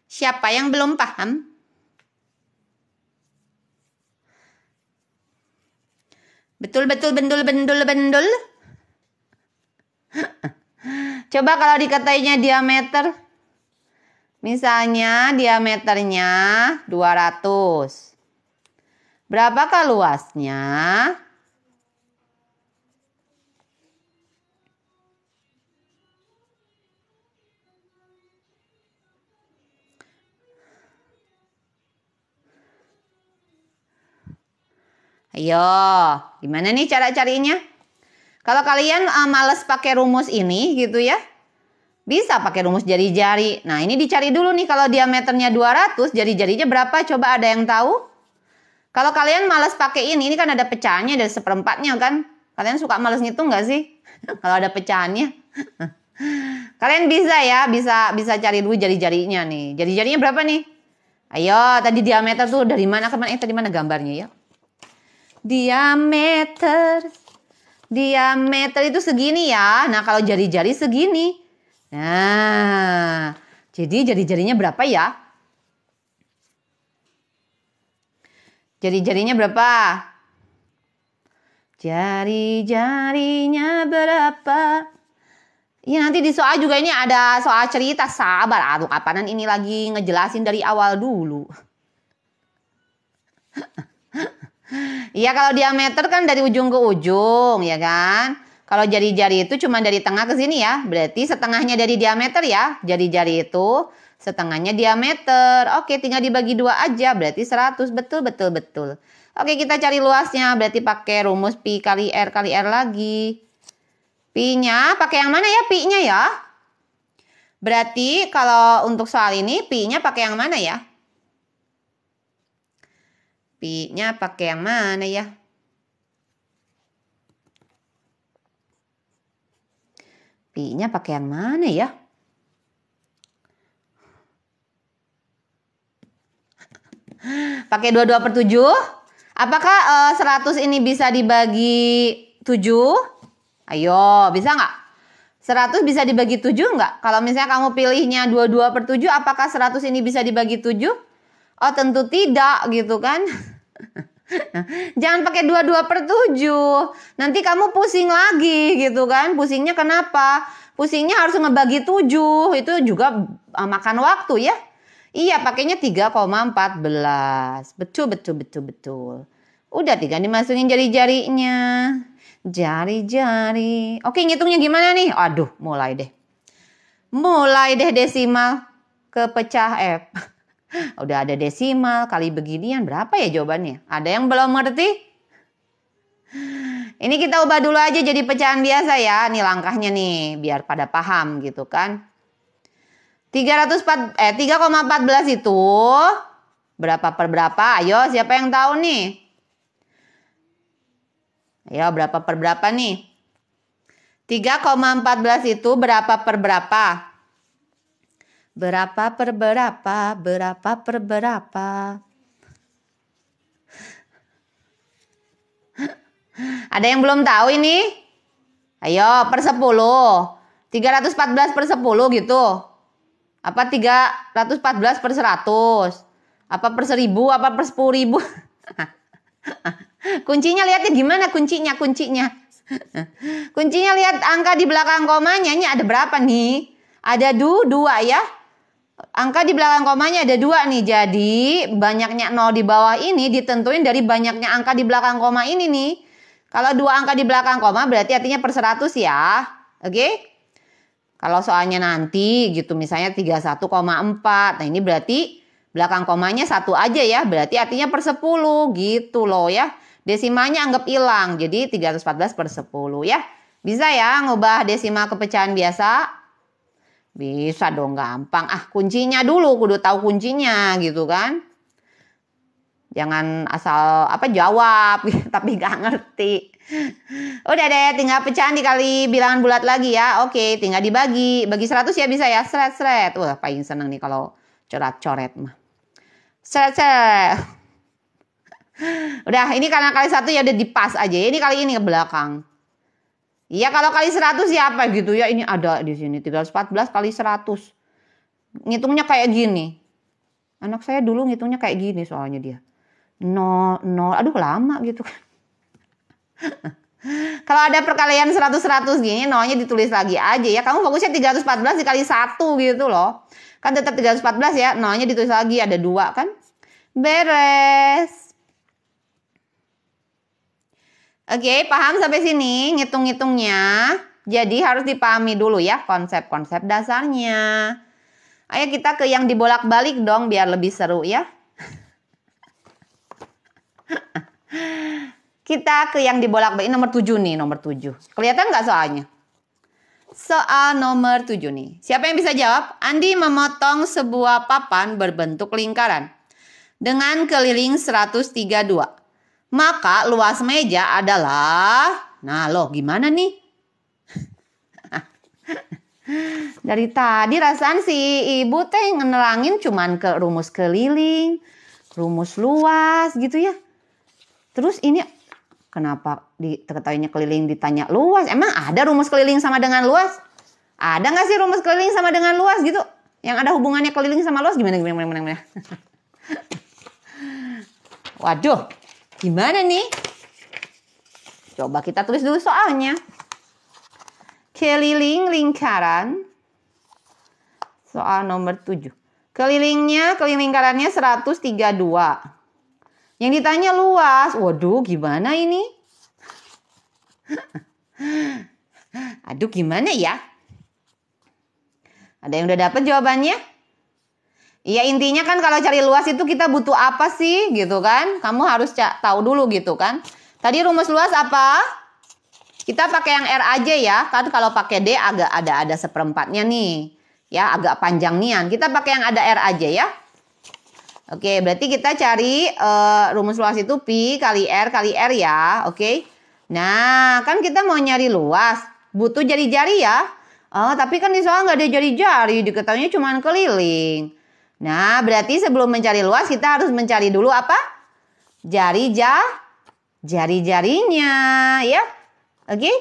Siapa yang belum paham? Betul, betul, bendul, bendul, bendul. Coba kalau dikatainya diameter. Misalnya diameternya 200. Berapakah luasnya? Ayo, gimana nih cara carinya? Kalau kalian males pakai rumus ini gitu ya, bisa pakai rumus jari-jari. Nah, ini dicari dulu nih kalau diameternya 200, jari-jarinya berapa? Coba ada yang tahu? Kalau kalian males pakai ini kan ada pecahannya, ada seperempatnya kan? Kalian suka males ngitung nggak sih? Kalau ada pecahannya. Kalian bisa ya, bisa cari dulu jari-jarinya nih. Jari-jarinya berapa nih? Ayo, tadi diameter tuh dari mana ke mana? Tadi mana gambarnya ya? Diameter itu segini ya. Nah, kalau jari-jari segini. Nah, jadi jari-jarinya berapa ya? Jari-jarinya berapa? Jari-jarinya berapa? Ya nanti di soal juga ini ada soal cerita. Sabar, aduh kapanan ini lagi ngejelasin dari awal dulu. Iya kalau diameter kan dari ujung ke ujung ya kan. Kalau jari-jari itu cuma dari tengah ke sini ya. Berarti setengahnya dari diameter ya. Jari-jari itu setengahnya diameter. Oke tinggal dibagi 2 aja. Berarti 100. Betul, betul, betul. Oke kita cari luasnya. Berarti pakai rumus pi kali R lagi. Pi-nya pakai yang mana ya pi-nya ya? Berarti kalau untuk soal ini pi-nya pakai yang mana ya? Pi-nya pakai yang mana ya? Pi-nya pakai yang mana ya? Pakai 22/7? Apakah 100 ini bisa dibagi 7? Ayo, bisa nggak? 100 bisa dibagi 7 nggak? Kalau misalnya kamu pilihnya 22/7, apakah 100 ini bisa dibagi 7? Oh, tentu tidak gitu kan? Jangan pakai 22/7. Nanti kamu pusing lagi gitu kan? Pusingnya kenapa? Pusingnya harus ngebagi 7. Itu juga makan waktu ya. Iya, pakainya 3,14. Betul, betul, betul, betul. Udah tinggal dimasukin jari-jarinya. Jari-jari. Oke, ngitungnya gimana nih? Aduh, mulai deh. Mulai deh desimal ke pecah F. Udah ada desimal kali beginian. Berapa ya jawabannya? Ada yang belum ngerti? Ini kita ubah dulu aja jadi pecahan biasa ya. Nih langkahnya nih, biar pada paham gitu kan. 3,14 itu berapa per berapa? Ayo, siapa yang tahu nih? Ayo, berapa per berapa nih? 3,14 itu berapa per berapa? Berapa per berapa? Berapa per berapa? Ada yang belum tahu ini? Ayo, per 10. 314 per 10 gitu. Apa 314 per 100? Apa per 1000? Apa per 10.000? Kuncinya lihatnya gimana kuncinya? Kuncinya lihat angka di belakang komanya. Ini ada berapa nih? Ada 2 ya. Angka di belakang komanya ada 2 nih. Jadi banyaknya 0 di bawah ini ditentuin dari banyaknya angka di belakang koma ini nih. Kalau 2 angka di belakang koma berarti artinya per 100 ya. Oke? Kalau soalnya nanti gitu misalnya 31,4. Nah ini berarti belakang komanya 1 aja ya. Berarti artinya per 10 gitu loh ya. Desimalnya anggap hilang. Jadi 314 per 10 ya. Bisa ya ngubah desimal ke pecahan biasa? Bisa dong gampang. Kuncinya dulu kudu tahu kuncinya gitu kan. Jangan asal jawab tapi nggak ngerti. Udah deh, tinggal pecahan dikali bilangan bulat lagi ya. Oke, tinggal dibagi. Bagi 100 ya bisa ya. Seret. Wah, paling seneng nih kalau coret-coret mah. Seret. Udah, ini karena kali 1 ya udah dipas aja. Ini kali ini ke belakang. Iya, kalau kali 100 ya apa gitu ya. Ini ada di sini 314 kali 100. Ngitungnya kayak gini. Anak saya dulu ngitungnya kayak gini soalnya dia. 0, aduh lama gitu kan. Kalau ada perkalian 100-100 gini, nolnya ditulis lagi aja ya. Kamu fokusnya 314 dikali 1 gitu loh. Kan tetap 314 ya, nolnya ditulis lagi, ada 2 kan. Beres. Oke, paham sampai sini ngitung-ngitungnya. Jadi harus dipahami dulu ya konsep-konsep dasarnya. Ayo kita ke yang dibolak-balik dong biar lebih seru ya. Kita ke yang dibolak-balik nomor 7 nih, nomor 7. Kelihatan nggak soalnya? Soal nomor 7 nih. Siapa yang bisa jawab? Andi memotong sebuah papan berbentuk lingkaran dengan keliling 132. Maka luas meja adalah, nah loh gimana nih? Dari tadi rasaan si ibu teh ngenerangin cuman ke rumus keliling, rumus luas gitu ya. Terus ini kenapa diketahuinya keliling ditanya luas? Emang ada rumus keliling sama dengan luas? Ada nggak sih rumus keliling sama dengan luas gitu? Yang ada hubungannya keliling sama luas gimana? Waduh, gimana nih? Coba kita tulis dulu soalnya. Keliling lingkaran. Soal nomor 7. Keliling lingkarannya 132. Yang ditanya luas. Waduh, gimana ini? Aduh, gimana ya? Ada yang udah dapet jawabannya? Iya, intinya kan kalau cari luas itu kita butuh apa sih gitu kan? Kamu harus tahu dulu gitu kan. Tadi rumus luas apa? Kita pakai yang R aja ya. Kan kalau pakai D agak ada seperempatnya nih. Ya, agak panjang nian. Kita pakai yang ada R aja ya. Oke, berarti kita cari rumus luas itu pi kali R ya. Oke. Nah, kan kita mau nyari luas. Butuh jari-jari ya. Oh, tapi kan di soal nggak ada jari-jari. Diketahuinya cuma keliling. Nah, berarti sebelum mencari luas kita harus mencari dulu apa? Jari-jarinya ya. Oke?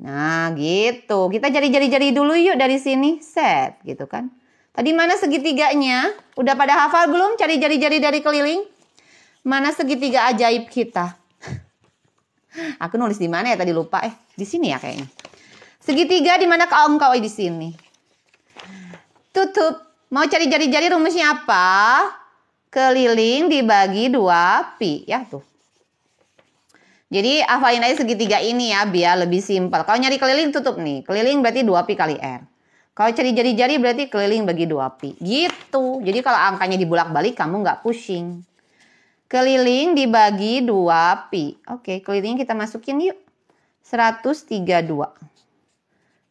Nah, gitu. Kita jari-jari dulu yuk dari sini. Set, gitu kan. Tadi mana segitiganya? Udah pada hafal belum cari jari-jari dari keliling? Mana segitiga ajaib kita? Aku nulis di mana ya tadi lupa. Di sini ya kayaknya. Segitiga di mana kau di sini? Tutup. Mau cari jari-jari rumusnya apa? Keliling dibagi 2 pi. Ya tuh. Jadi hafalin aja segitiga ini ya biar lebih simpel. Kalau nyari keliling tutup nih. Keliling berarti 2 pi kali R. Kalau cari jari-jari berarti keliling bagi 2 pi. Gitu. Jadi kalau angkanya dibolak-balik kamu nggak pusing. Keliling dibagi 2 pi. Oke, kelilingnya kita masukin yuk. 132.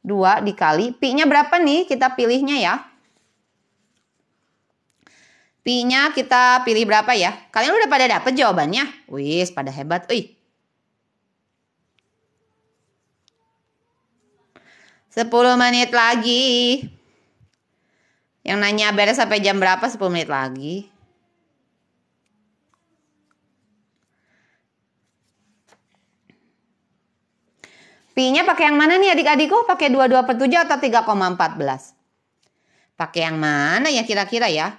2 dikali. Pi-nya berapa nih? Kita pilihnya ya. Pi-nya kita pilih berapa ya? Kalian udah pada dapet jawabannya? Wis, pada hebat. 10 menit lagi. Yang nanya beres sampai jam berapa? 10 menit lagi. Pi-nya pakai yang mana nih adik-adikku? Pakai 22/7 atau 3,14? Pakai yang mana ya kira-kira ya?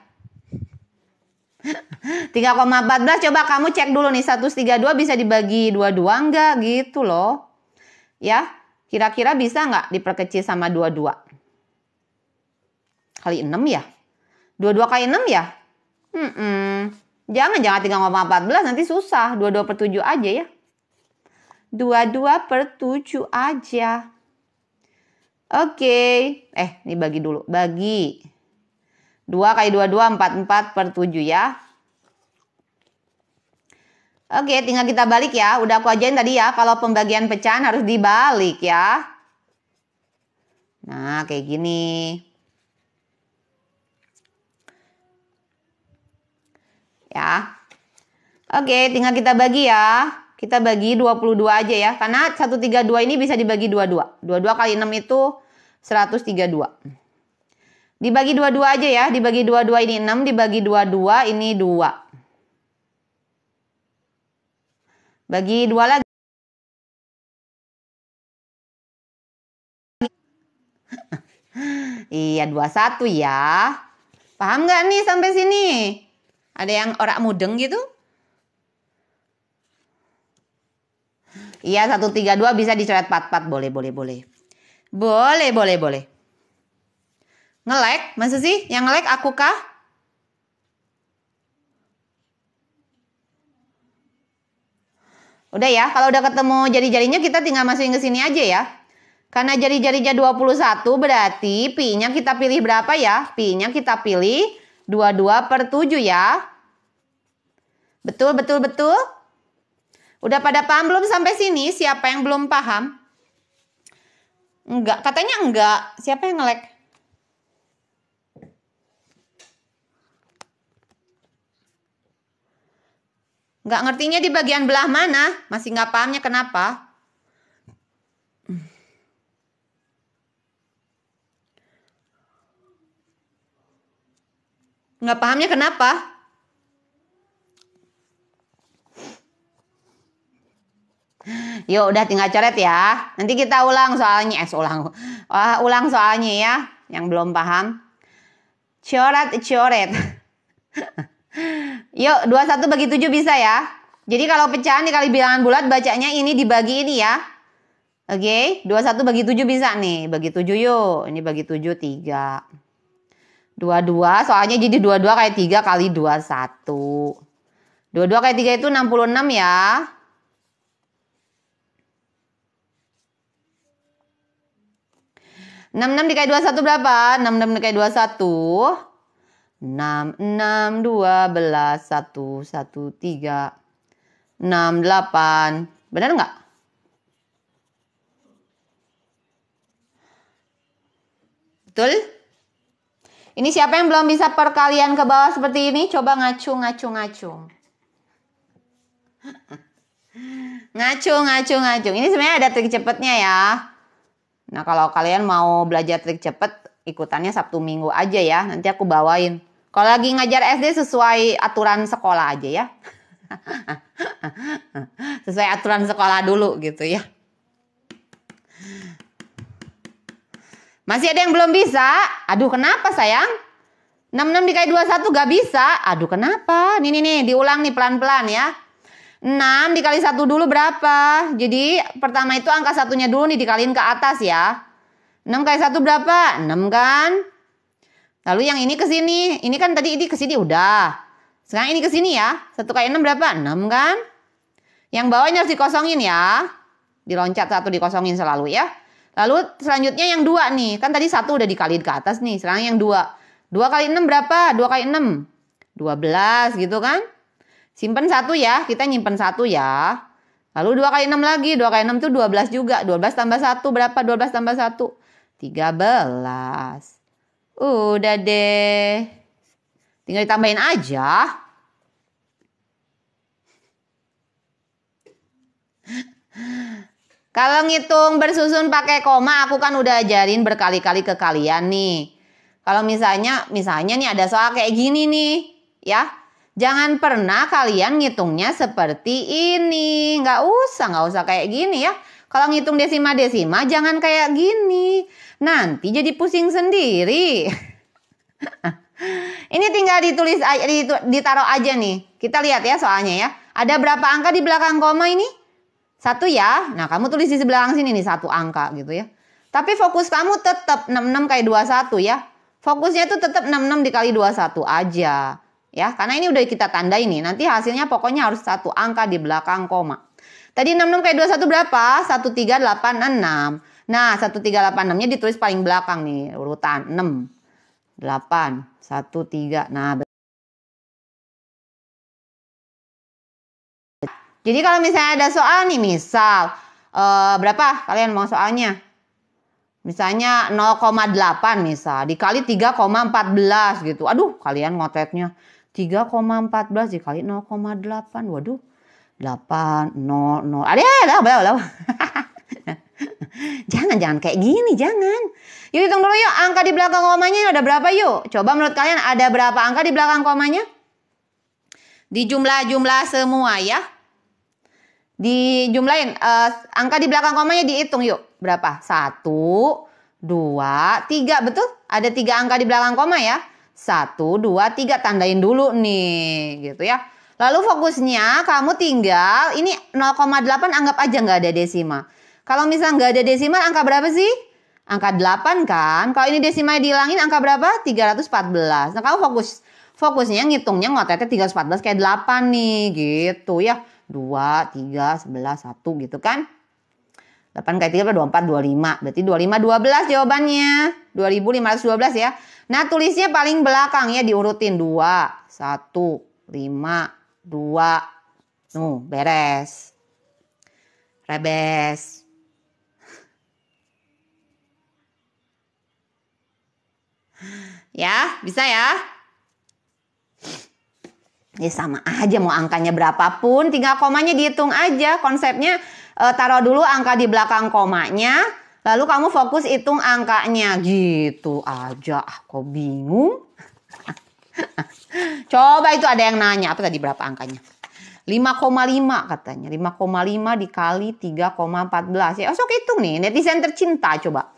3,14 coba kamu cek dulu nih. 132 bisa dibagi 22 enggak gitu loh. Ya. Kira-kira bisa nggak diperkecil sama 22? Kali 6 ya? 22 kali 6 ya? Jangan 3,14 nanti susah. 22/7 aja ya. 22/7 aja. Oke. Ini bagi dulu. Bagi. 2 kali 22, 44/7 ya. Oke, tinggal kita balik ya. Udah aku ajarin tadi ya, kalau pembagian pecahan harus dibalik ya. Nah, kayak gini. Ya. Oke, tinggal kita bagi ya. Kita bagi 22 aja ya. Karena 132 ini bisa dibagi 22. 22 kali 6 itu 132. Dibagi 22 aja ya. Dibagi 22 ini 6. Dibagi 22 ini 2. Bagi 2 lagi. Iya, 21 ya. Paham nggak nih sampai sini? Ada yang orak mudeng gitu? Iya, 132 bisa dicoret 44. Boleh, boleh, boleh. Boleh, boleh, boleh. Nge-lag? Masa sih? Yang nge-lag aku kah? Udah ya, kalau udah ketemu jari-jarinya kita tinggal masukin ke sini aja ya. Karena jari-jarinya 21 berarti pi-nya kita pilih berapa ya? Pi-nya kita pilih 22/7 ya. Betul, betul, betul. Udah pada paham belum sampai sini? Siapa yang belum paham? Enggak, katanya enggak. Siapa yang nge-lag? Enggak ngertinya di bagian belah mana? Masih nggak pahamnya kenapa? Nggak pahamnya kenapa? Yuk udah tinggal coret ya. Nanti kita ulang soalnya. Ulang soalnya ya. Yang belum paham. Coret, coret. Yuk 21 bagi 7 bisa ya. Jadi kalau pecahan dikali bilangan bulat bacanya ini dibagi ini ya. Oke, 21 bagi 7 bisa nih. Bagi 7 yuk. Ini bagi 7 3. 22 soalnya jadi 22 kali 3 kali 21. 22 kali 3 itu 66 ya. 66 dikali 21 berapa? 66 dikali 21 6, 6, 12, 1, 1, 3, 6, 8. Benar nggak? Betul? Ini siapa yang belum bisa perkalian ke bawah seperti ini? Coba ngacung, ngacung, ngacung. Ngacung, ngacung, ngacung. Ini sebenarnya ada trik cepetnya ya. Nah, kalau kalian mau belajar trik cepet, ikutannya Sabtu Minggu aja ya. Nanti aku bawain. Kalau lagi ngajar SD sesuai aturan sekolah aja ya. Sesuai aturan sekolah dulu gitu ya. Masih ada yang belum bisa? Aduh, kenapa sayang? 66 dikali 21 gak bisa. Aduh, kenapa? Nih, diulang nih pelan-pelan ya. 6 dikali 1 dulu berapa? Jadi pertama itu angka satunya dulu nih dikaliin ke atas ya. 6 kali 1 berapa? 6 kan? Lalu yang ini ke sini. Ini kan tadi ini ke sini udah. Sekarang ini ke sini ya. 1 kali 6 berapa? 6 kan? Yang bawahnya harus dikosongin ya. Diloncat 1 dikosongin selalu ya. Lalu selanjutnya yang 2 nih. Kan tadi 1 udah dikaliin ke atas nih. Sekarang yang 2. 2 kali 6 berapa? 2 kali 6. 12 gitu kan? Simpen 1 ya, kita nyimpen 1 ya. Lalu 2 kali 6 lagi, 2 kali 6 itu 12 juga. 12 tambah 1 berapa? 12 tambah 1. 13. Udah deh. Tinggal ditambahin aja. Kalau ngitung bersusun pakai koma, aku kan udah ajarin berkali-kali ke kalian nih. Kalau misalnya nih ada soal kayak gini nih, ya. Jangan pernah kalian ngitungnya seperti ini. Nggak usah kayak gini ya. Kalau ngitung desima-desima jangan kayak gini. Nanti jadi pusing sendiri. Ini tinggal ditulis, ditaruh aja nih. Kita lihat ya soalnya ya. Ada berapa angka di belakang koma ini? 1 ya. Nah kamu tulis di sebelah sini nih 1 angka gitu ya. Tapi fokus kamu tetap 66 kali 21 ya. Fokusnya itu tetap 66 dikali 21 aja. Ya, karena ini udah kita tandai nih. Nanti hasilnya pokoknya harus 1 angka di belakang koma. Tadi 66 kali 21 berapa? 1386. Nah, 1386-nya ditulis paling belakang nih, urutan 6. 8, 1, 3. Nah, jadi kalau misalnya ada soal nih, misal berapa kalian mau soalnya? Misalnya 0,8 misal dikali 3,14 gitu. Aduh, kalian ngotretnya 3,14 dikali 0,8. Waduh. 8, 0, 0. Ada. Jangan kayak gini, jangan. Yuk hitung dulu yuk, angka di belakang komanya ada berapa yuk? Coba menurut kalian ada berapa angka di belakang komanya? Di jumlah semua ya. Dijumlahin, angka di belakang komanya dihitung yuk. Berapa? 1, 2, 3, betul? Ada 3 angka di belakang koma ya. 1, 2, 3, tandain dulu nih, gitu ya. Lalu fokusnya kamu tinggal, ini 0,8 anggap aja nggak ada desimal. Kalau misalnya nggak ada desimal, angka berapa sih? Angka 8 kan? Kalau ini desimalnya dihilangin, angka berapa? 314. Nah, kamu fokusnya ngitungnya ngotetnya 314 kayak 8 nih, gitu ya. 2, 3, 11, 1 gitu kan. 8 kali 3 berapa? 24, 25. Berarti 25, 12 jawabannya. 2512 ya. Nah, tulisnya paling belakang ya, diurutin. 2, 1, 5, 2. Beres. Rebes. Ya, bisa ya? Ya sama aja mau angkanya berapapun, tinggal komanya dihitung aja. Konsepnya taruh dulu angka di belakang komanya, lalu kamu fokus hitung angkanya. Gitu aja, kok bingung? Coba itu ada yang nanya, apa tadi berapa angkanya? 5,5 katanya. 5,5 dikali 3,14. Ya, sok hitung nih, netizen tercinta coba.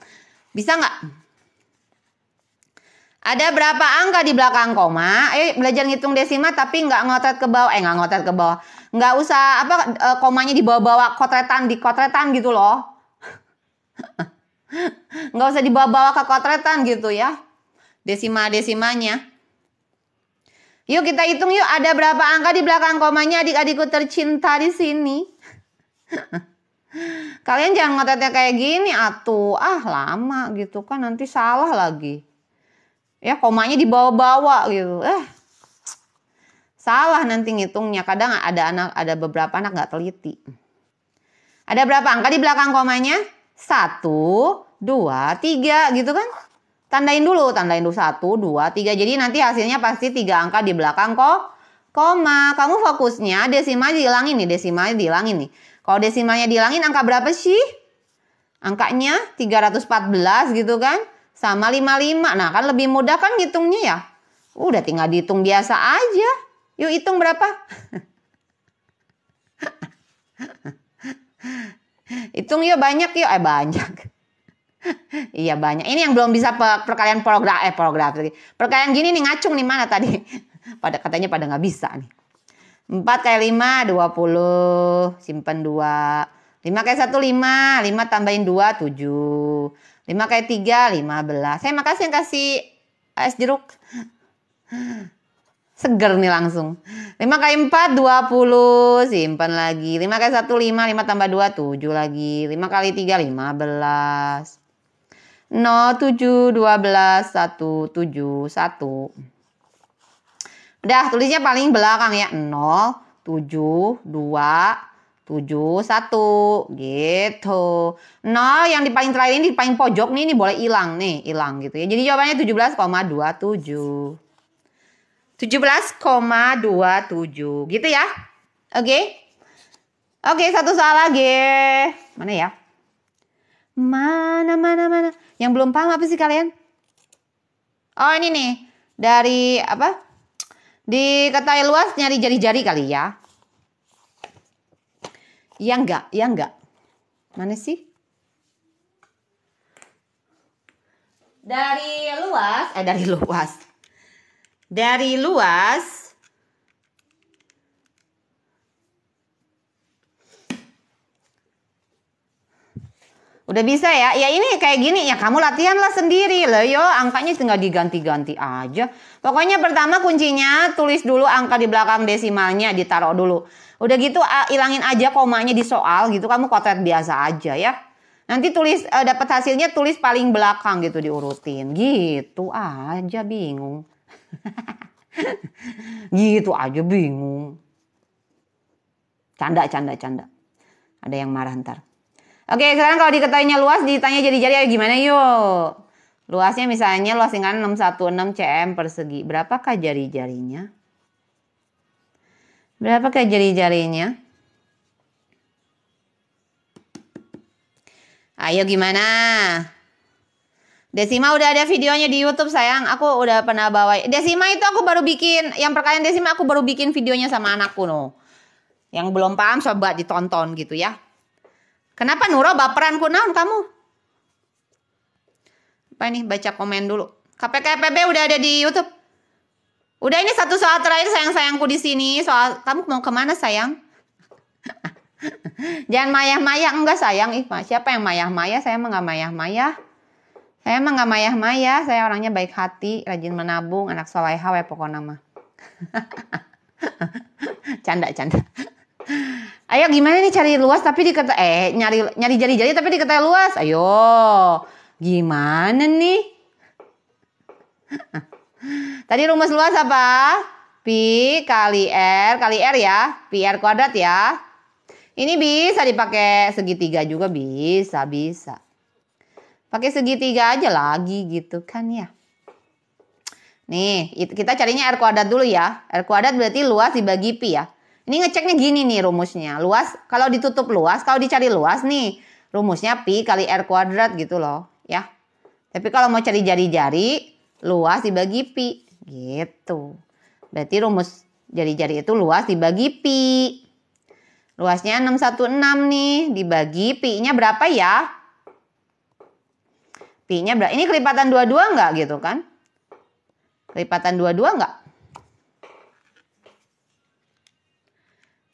Bisa nggak? Ada berapa angka di belakang koma? Belajar ngitung desimal tapi nggak ngotot ke bawah. Nggak ngotot ke bawah. Nggak usah komanya di bawah-bawah di kotretan gitu loh. Nggak usah dibawa-bawa ke kotretan gitu ya. Desimanya. Yuk kita hitung yuk, ada berapa angka di belakang komanya adik-adikku tercinta di sini. Kalian jangan ngototnya kayak gini atuh. Lama gitu kan, nanti salah lagi. Ya komanya dibawa-bawa gitu. Salah nanti ngitungnya. Kadang ada beberapa anak nggak teliti. Ada berapa angka di belakang komanya? 1, 2, 3 gitu kan. Tandain dulu 1, 2, 3. Jadi nanti hasilnya pasti 3 angka di belakang koma. Kamu fokusnya desimal dihilangin nih. Desimalnya dihilangin nih. Kalau desimalnya dihilangin angka berapa sih? Angkanya 314 gitu kan. Sama 55. Nah kan lebih mudah kan ngitungnya ya. Udah tinggal dihitung biasa aja. Yuk hitung berapa? Hitung yuk banyak yuk. Banyak. Iya banyak. Ini yang belum bisa perkalian program. Perkalian gini nih ngacung nih mana tadi. Katanya pada nggak bisa nih. 4 kali 5, 20. Simpen 2. 5 kali 1, 5. 5 tambahin 2, 7. 5 kali 3, 15. Saya makasih yang kasih es jeruk. Seger nih langsung. 5 kali 4, 20. Simpan lagi. 5 kali 1, 5. 5 tambah 2, 7 lagi. 5 kali 3, 15. 0, 7, 12, 1, 7, 1. Udah tulisnya paling belakang ya. 0, 7, 2, 7, 1 gitu. 0 yang di paling terakhir ini di paling pojok nih, ini boleh hilang nih, hilang gitu ya. Jadi jawabannya 17,27. 17,27 gitu ya. Oke. Oke, satu soal lagi. Mana ya? Mana. Yang belum paham apa sih kalian? Oh, ini nih. Dari apa? Diketahui luas nyari jari-jari kali ya. Ya enggak. Mana sih? Dari luas. Udah bisa ya? Ya ini kayak gini ya, kamu latihanlah sendiri loh yo, angkanya tinggal diganti-ganti aja. Pokoknya pertama kuncinya tulis dulu angka di belakang desimalnya, ditaruh dulu. Udah gitu ilangin aja komanya di soal gitu, kamu kotret biasa aja ya. Nanti tulis dapat hasilnya tulis paling belakang gitu diurutin. Gitu aja bingung. Gitu aja bingung. Canda. Ada yang marah ntar. Oke, sekarang kalau diketahuinya luas, ditanya jari-jari gimana yuk? Luasnya misalnya luas lingkaran 616 cm persegi. Berapakah jari-jarinya? Berapa kayak jari-jarinya? Ayo gimana? Desima udah ada videonya di YouTube sayang. Aku udah pernah bawa. Desima itu aku baru bikin. Yang perkalian Desima aku baru bikin videonya sama anakku no. Yang belum paham coba ditonton gitu ya. Kenapa Nuro baperan naon kamu? Apa ini baca komen dulu. KPKPB udah ada di YouTube. Udah ini satu soal terakhir sayang-sayangku di sini. Soal kamu mau kemana sayang? Jangan mayah-mayah enggak sayang. Ih, siapa yang mayah-mayah? Saya mah nggak mayah-mayah. Saya mah nggak mayah-mayah. Saya orangnya baik hati, rajin menabung, anak soleha we pokoknya mah. Canda. Ayo gimana nih cari luas tapi dikata nyari jari-jari tapi dikata luas. Ayo. Gimana nih? Tadi rumus luas apa? Pi kali R ya. Pi R kuadrat ya. Ini bisa dipakai segitiga juga bisa. Pakai segitiga aja lagi gitu kan ya. Nih, kita carinya R kuadrat dulu ya. R kuadrat berarti luas dibagi pi ya. Ini ngeceknya gini nih rumusnya. Luas, kalau ditutup luas, kalau dicari luas nih. Rumusnya pi kali R kuadrat gitu loh ya. Tapi kalau mau cari jari-jari, luas dibagi pi. Gitu. Berarti rumus jari-jari itu luas dibagi pi. Luasnya 616 nih. Dibagi pi-nya berapa ya? Pi-nya berapa? Ini kelipatan 22 enggak gitu kan? Kelipatan 22 enggak?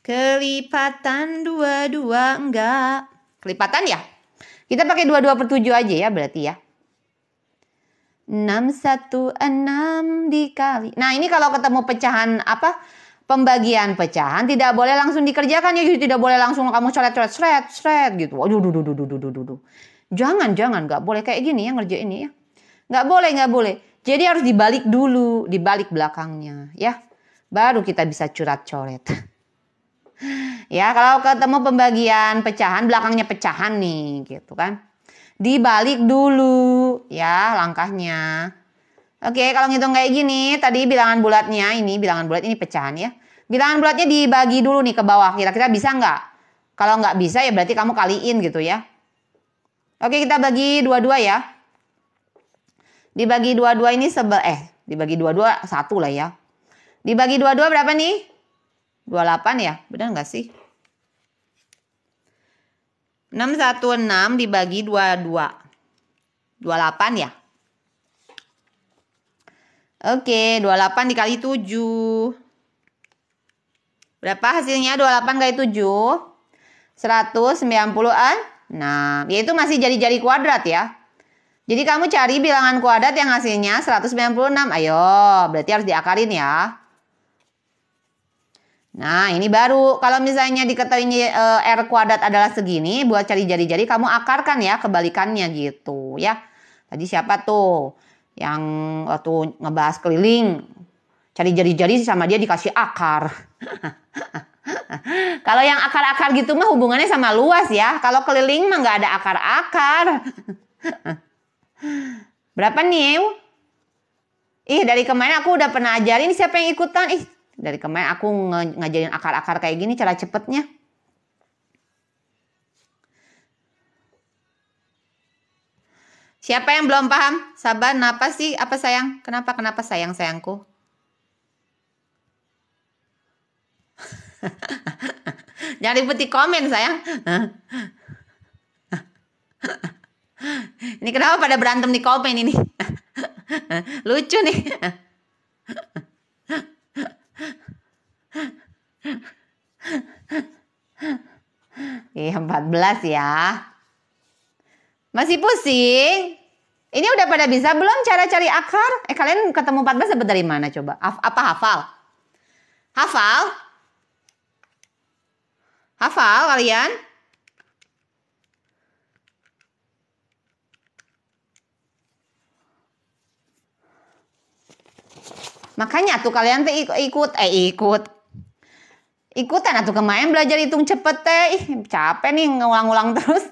Kelipatan 22 enggak? Kelipatan ya? Kita pakai 22/7 aja ya berarti ya. 616 dikali. Nah ini kalau ketemu pecahan apa? Pembagian pecahan tidak boleh langsung dikerjakan ya. Tidak boleh langsung kamu coret gitu. Aduh. Jangan. Nggak boleh kayak gini ya ngerjainnya ya. Nggak boleh. Jadi harus dibalik dulu. Dibalik belakangnya ya. Baru kita bisa coret. Ya kalau ketemu pembagian pecahan, belakangnya pecahan nih gitu kan. Dibalik dulu ya langkahnya. Oke, kalau ngitung kayak gini, tadi bilangan bulatnya, ini bilangan bulat, ini pecahan ya. Bilangan bulatnya dibagi dulu nih ke bawah, kira-kira bisa nggak? Kalau nggak bisa ya berarti kamu kaliin gitu ya. Oke, kita bagi 22 ya. Dibagi 22 ini dibagi 22 1 lah ya. Dibagi 22 berapa nih? 28 ya, benar nggak sih? 616 dibagi 22. 28 ya. Oke, 28 dikali 7. Berapa hasilnya 28 kali 7? 196. Yaitu masih jari-jari kuadrat ya. Jadi kamu cari bilangan kuadrat yang hasilnya 196. Ayo, berarti harus diakarin ya. Nah, ini baru. Kalau misalnya diketahui R kuadrat adalah segini, buat cari jari-jari kamu akarkan ya, kebalikannya gitu ya. Tadi siapa tuh yang waktu ngebahas keliling, cari jari-jari sama dia dikasih akar. Kalau yang akar-akar gitu mah hubungannya sama luas ya. Kalau keliling mah nggak ada akar-akar. Berapa nih? Dari kemarin aku udah pernah ajarin, siapa yang ikutan? Dari kemarin aku ngajarin akar-akar kayak gini cara cepetnya. Siapa yang belum paham? Sabar, kenapa sih? Apa sayang? Kenapa sayangku? Jangan ribut di komen sayang. Ini kenapa pada berantem di komen ini? Lucu nih. 14 ya. Masih pusing? Ini udah pada bisa belum cara cari akar? Kalian ketemu 14 dapat dari mana coba? Apa hafal? Hafal kalian? Makanya tuh kalian tuh ikutan atau kemarin belajar hitung cepet teh. Capek nih ngulang-ulang terus.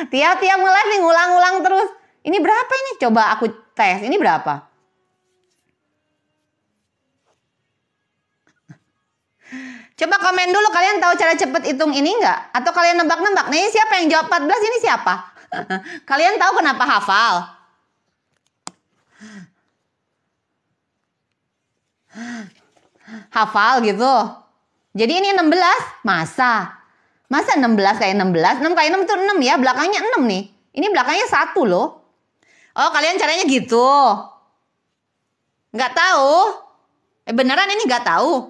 Tiap-tiap nge-live nih ngulang-ulang terus. Ini berapa ini? Coba aku tes. Ini berapa? Coba komen dulu, kalian tahu cara cepet hitung ini nggak? Atau kalian nebak-nebak? Nih siapa yang jawab 14 ini siapa? Kalian tahu kenapa hafal? Hafal gitu. Jadi ini 16, masa 16 kayak 16, 6 kali 6 itu 6 ya, belakangnya 6 nih. Ini belakangnya 1 loh. Oh, kalian caranya gitu. Nggak tahu? Beneran ini nggak tahu?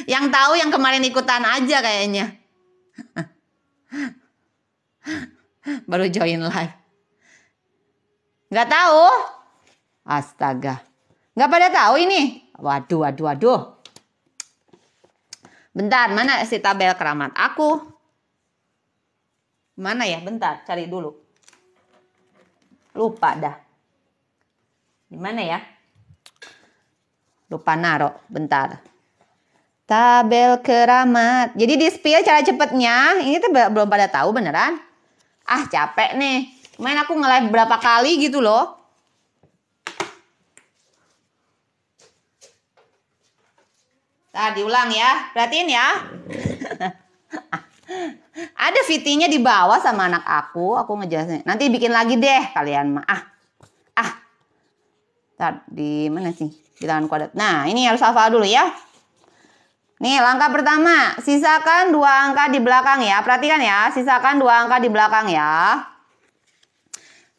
Yang tahu yang kemarin ikutan aja kayaknya. Baru join live. Nggak tahu? Astaga. Nggak pada tahu ini? Waduh. Bentar, mana si tabel keramat aku? Mana ya? Bentar, cari dulu. Lupa dah. Di mana ya? Lupa naro, bentar. Tabel keramat. Jadi di spill cara cepetnya, ini tuh belum pada tahu beneran. Ah, capek nih. Main aku nge-live berapa kali gitu loh. Nah, diulang ya. Perhatiin ya. Ada VT-nya di bawah sama anak aku. Aku ngejelasin. Nanti bikin lagi deh kalian mah. Ntar di mana sih? Bilangan kuadrat. Nah, ini harus hafal dulu ya. Nih, langkah pertama. Sisakan 2 angka di belakang ya. Perhatikan ya. Sisakan 2 angka di belakang ya.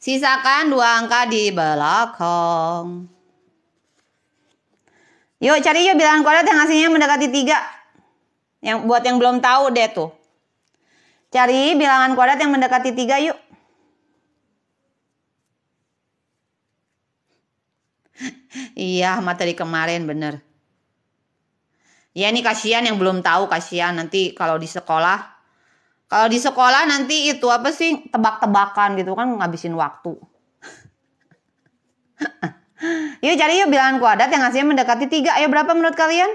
Sisakan 2 angka di belakang. Yuk, cari yuk bilangan kuadrat yang hasilnya mendekati 3. Buat yang belum tahu deh tuh. Cari bilangan kuadrat yang mendekati 3 yuk. Iya, materi kemarin bener. Ya ini kasihan yang belum tahu, kasihan nanti kalau di sekolah. Kalau di sekolah nanti itu apa sih, tebak-tebakan gitu kan, ngabisin waktu. Yuk cari yuk bilangan kuadrat yang hasilnya mendekati 3. Ayo berapa menurut kalian?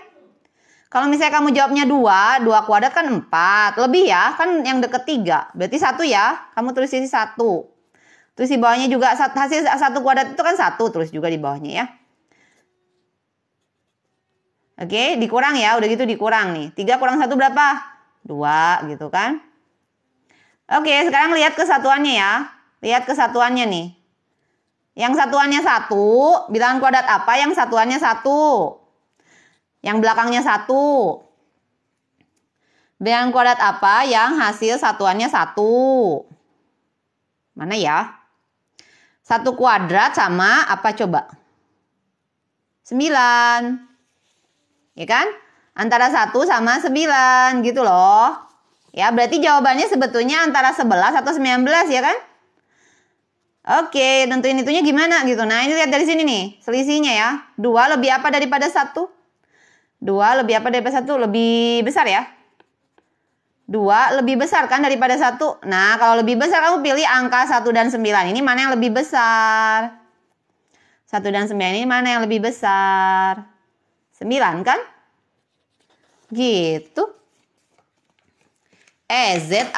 Kalau misalnya kamu jawabnya 2 kuadrat kan 4. Lebih ya, kan yang deket 3. Berarti 1 ya. Kamu tulis di 1. Terus di bawahnya juga hasil 1 kuadrat itu kan 1. Tulis juga di bawahnya ya. Oke, dikurang ya. Udah gitu dikurang nih. 3 kurang 1 berapa? 2 gitu kan. Oke, sekarang lihat kesatuannya ya. Lihat kesatuannya nih. Yang satuannya 1, bilangan kuadrat apa yang satuannya 1? Yang belakangnya 1. Bilangan kuadrat apa yang hasil satuannya 1? Mana ya? 1 kuadrat sama apa coba? 9. Ya kan? Antara 1 sama 9 gitu loh. Ya, berarti jawabannya sebetulnya antara 11 atau 19 ya kan? Oke, tentuin itunya gimana gitu. Nah, ini lihat dari sini nih, selisihnya ya. 2 lebih apa daripada 1? 2 lebih apa daripada 1? Lebih besar ya. 2 lebih besar kan daripada 1. Nah, kalau lebih besar kamu pilih angka 1 dan 9. Ini mana yang lebih besar? 1 dan 9 ini mana yang lebih besar? 9 kan? Gitu. Z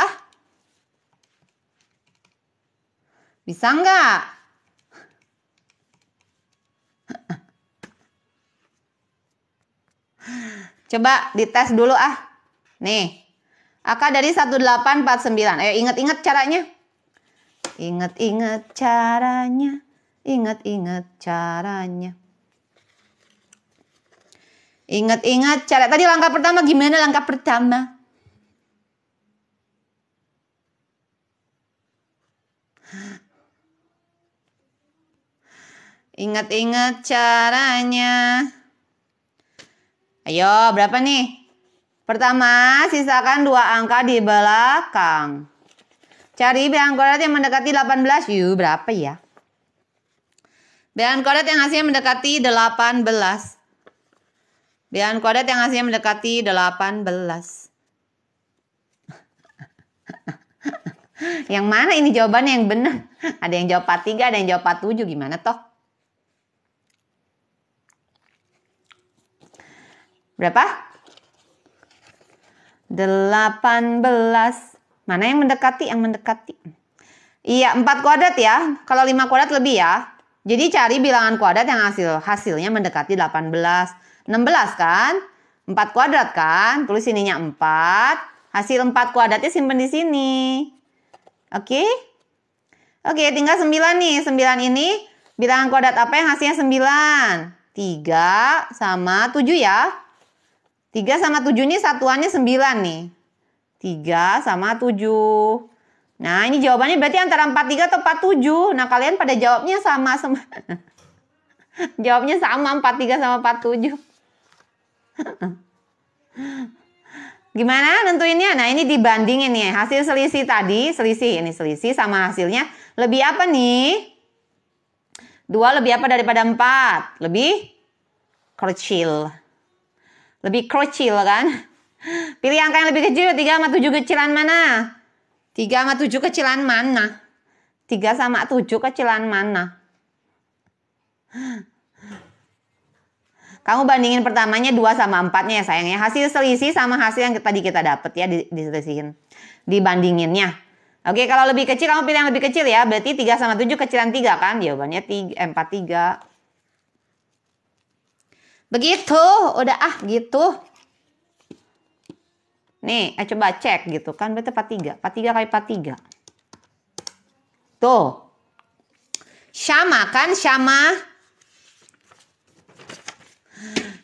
Bisa nggak? Coba dites dulu Nih. Angka dari 1849. Ayo ingat-ingat caranya. Ingat-ingat caranya. Ingat-ingat caranya. Ingat-ingat cara. Tadi langkah pertama gimana langkah pertama? Ingat-ingat caranya. Ayo, berapa nih? Pertama, sisakan 2 angka di belakang. Cari bilangan kuadrat yang mendekati 18. Yuk, berapa ya? Bilangan kuadrat yang hasilnya mendekati 18. Bilangan kuadrat yang hasilnya mendekati 18. Yang mana ini jawabannya yang benar? Ada yang jawab 43, ada yang jawab 47. Gimana toh? Berapa? 18. Mana yang mendekati? Yang mendekati. Iya, 4 kuadrat ya. Kalau 5 kuadrat lebih ya. Jadi cari bilangan kuadrat yang hasilnya mendekati 18. 16 kan? 4 kuadrat kan? Tulis ininya 4. Hasil 4 kuadratnya simpen di sini. Oke? Oke, tinggal 9 nih. 9 ini bilangan kuadrat apa yang hasilnya 9? 3 sama 7 ya. 3 sama 7 ini satuannya 9 nih. 3 sama 7. Nah, ini jawabannya berarti antara 43 atau 47. Nah, kalian pada jawabnya sama. Jawabnya sama 43 sama 47. Gimana nentuinnya? Nah, ini dibandingin nih. Hasil selisih tadi, ini selisih sama hasilnya. Lebih apa nih? 2 lebih apa daripada 4? Lebih kecil. Lebih kecil kan? Pilih angka yang lebih kecil. 3 sama 7 kecilan mana? 3 sama 7 kecilan mana? 3 sama 7 kecilan mana? Kamu bandingin pertamanya 2 sama 4-nya ya sayangnya. Hasil selisih sama hasil yang tadi kita dapat ya diselisihin. Dibandinginnya. Oke, kalau lebih kecil kamu pilih yang lebih kecil ya. Berarti 3 sama 7 kecilan 3 kan? Jawabannya 43. Begitu, udah gitu. Nih, coba cek gitu kan. Berarti 43. 43 kali 43. Tuh. Sama kan? Sama.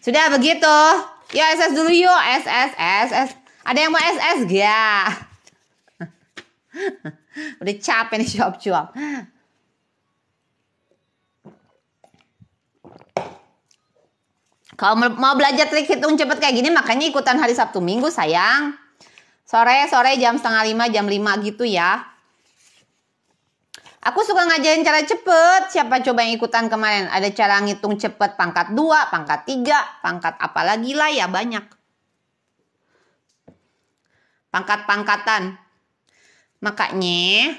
Sudah begitu. Yuk SS dulu yuk. SS. Ada yang mau SS gak? Udah capek nih cuap-cuap. Kalau mau belajar trik hitung cepet kayak gini, makanya ikutan hari Sabtu Minggu sayang. Sore jam 4:30, jam 5 gitu ya. Aku suka ngajarin cara cepet. Siapa coba yang ikutan kemarin? Ada cara ngitung cepet pangkat 2, pangkat 3, pangkat apalagi lah ya banyak. Pangkat-pangkatan. Makanya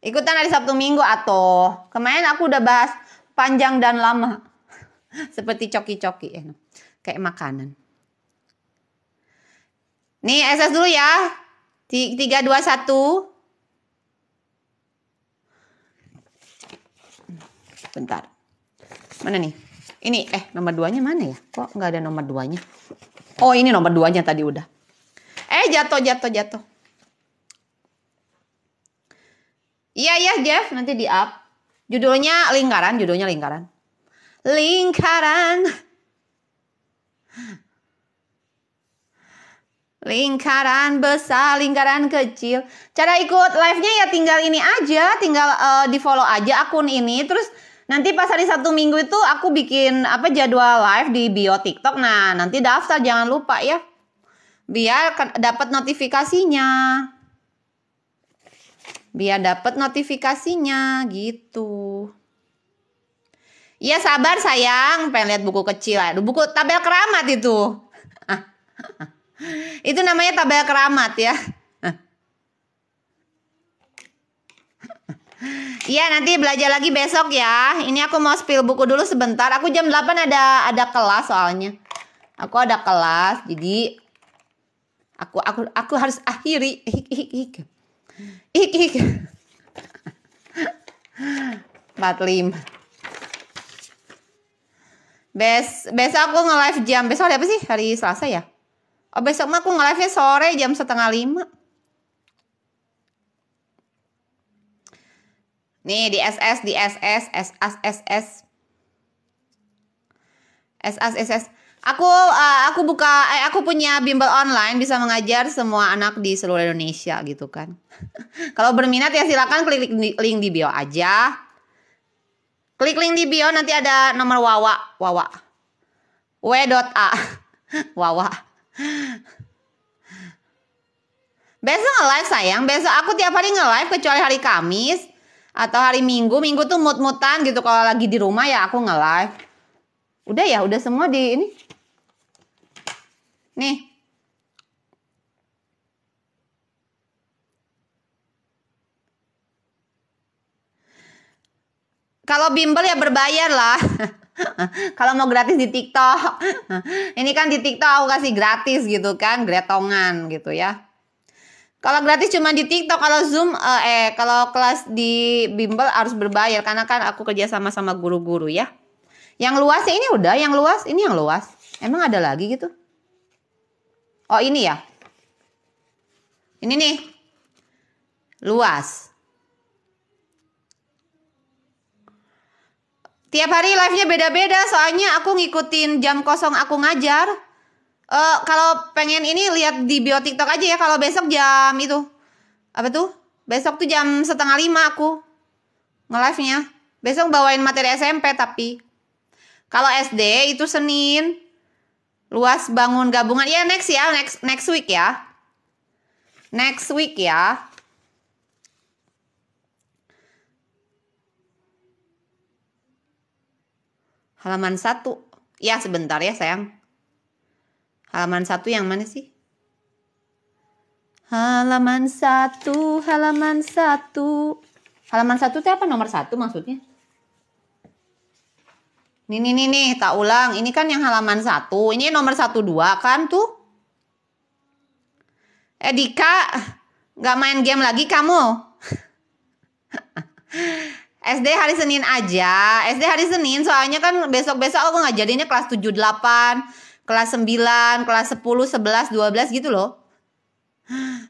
ikutan hari Sabtu Minggu atau kemarin aku udah bahas panjang dan lama. Seperti coki-coki kayak makanan. Nih SS dulu ya. 3, 2, 1. Bentar. Mana nih? Ini nomor 2-nya mana ya? Kok nggak ada nomor 2-nya? Oh, ini nomor 2-nya tadi udah. Jatuh. Iya Jeff, nanti di up. Judulnya lingkaran. Lingkaran besar, lingkaran kecil. Cara ikut live-nya ya tinggal ini aja, tinggal di follow aja akun ini. Terus nanti pas hari Sabtu Minggu itu aku bikin jadwal live di bio TikTok. Nah, nanti daftar jangan lupa ya. Biar dapat notifikasinya. Gitu. Iya sabar sayang, pengen lihat buku kecil. Aduh, buku tabel keramat itu. Itu namanya tabel keramat ya. Iya nanti belajar lagi besok ya. Ini aku mau spill buku dulu sebentar. Aku jam 8 ada kelas soalnya. Aku ada kelas, jadi aku harus akhiri. 45. Besok aku nge-live jam, besok hari apa sih? Hari Selasa ya? Oh besok mah aku nge-live-nya sore jam 4:30. Nih di SS. Aku punya bimbel online bisa mengajar semua anak di seluruh Indonesia gitu kan. Kalau berminat ya silakan klik link di bio aja. Klik link di bio nanti ada nomor Wawa. W.A. Wawa. Besok nge-live sayang. Besok aku tiap hari nge-live kecuali hari Kamis atau hari Minggu. Minggu tuh mut-mutan gitu. Kalau lagi di rumah ya aku nge-live. Udah semua di ini. Nih. Kalau bimbel ya berbayar lah. Kalau mau gratis di TikTok. Ini kan di TikTok aku kasih gratis gitu kan. Gretongan gitu ya. Kalau gratis cuma di TikTok. Kalau Zoom, kalau kelas di bimbel harus berbayar. Karena kan aku kerja sama guru-guru ya. Yang luasnya ini udah, yang luas, ini yang luas. Emang ada lagi gitu? Oh ini ya. Ini nih. Luas. Tiap hari live-nya beda-beda, soalnya aku ngikutin jam kosong aku ngajar. Kalau pengen ini lihat di bio TikTok aja ya. Kalau besok jam itu apa tuh? Besok tuh jam 4:30 aku nge-live-nya. Besok bawain materi SMP tapi. Kalau SD itu Senin. Luas bangun gabungan. Ya next ya, next week ya. Next week ya. Halaman 1. Ya sebentar ya sayang. Halaman 1 yang mana sih? Halaman 1, halaman 1. Halaman 1 itu apa nomor 1 maksudnya? Nih, tak ulang. Ini kan yang halaman 1. Ini nomor 1, 2 kan tuh. Dika, gak main game lagi kamu? SD hari Senin aja. SD hari Senin soalnya kan besok-besok aku ngajarinnya kelas 7, 8, kelas 9, kelas 10, 11, 12 gitu loh.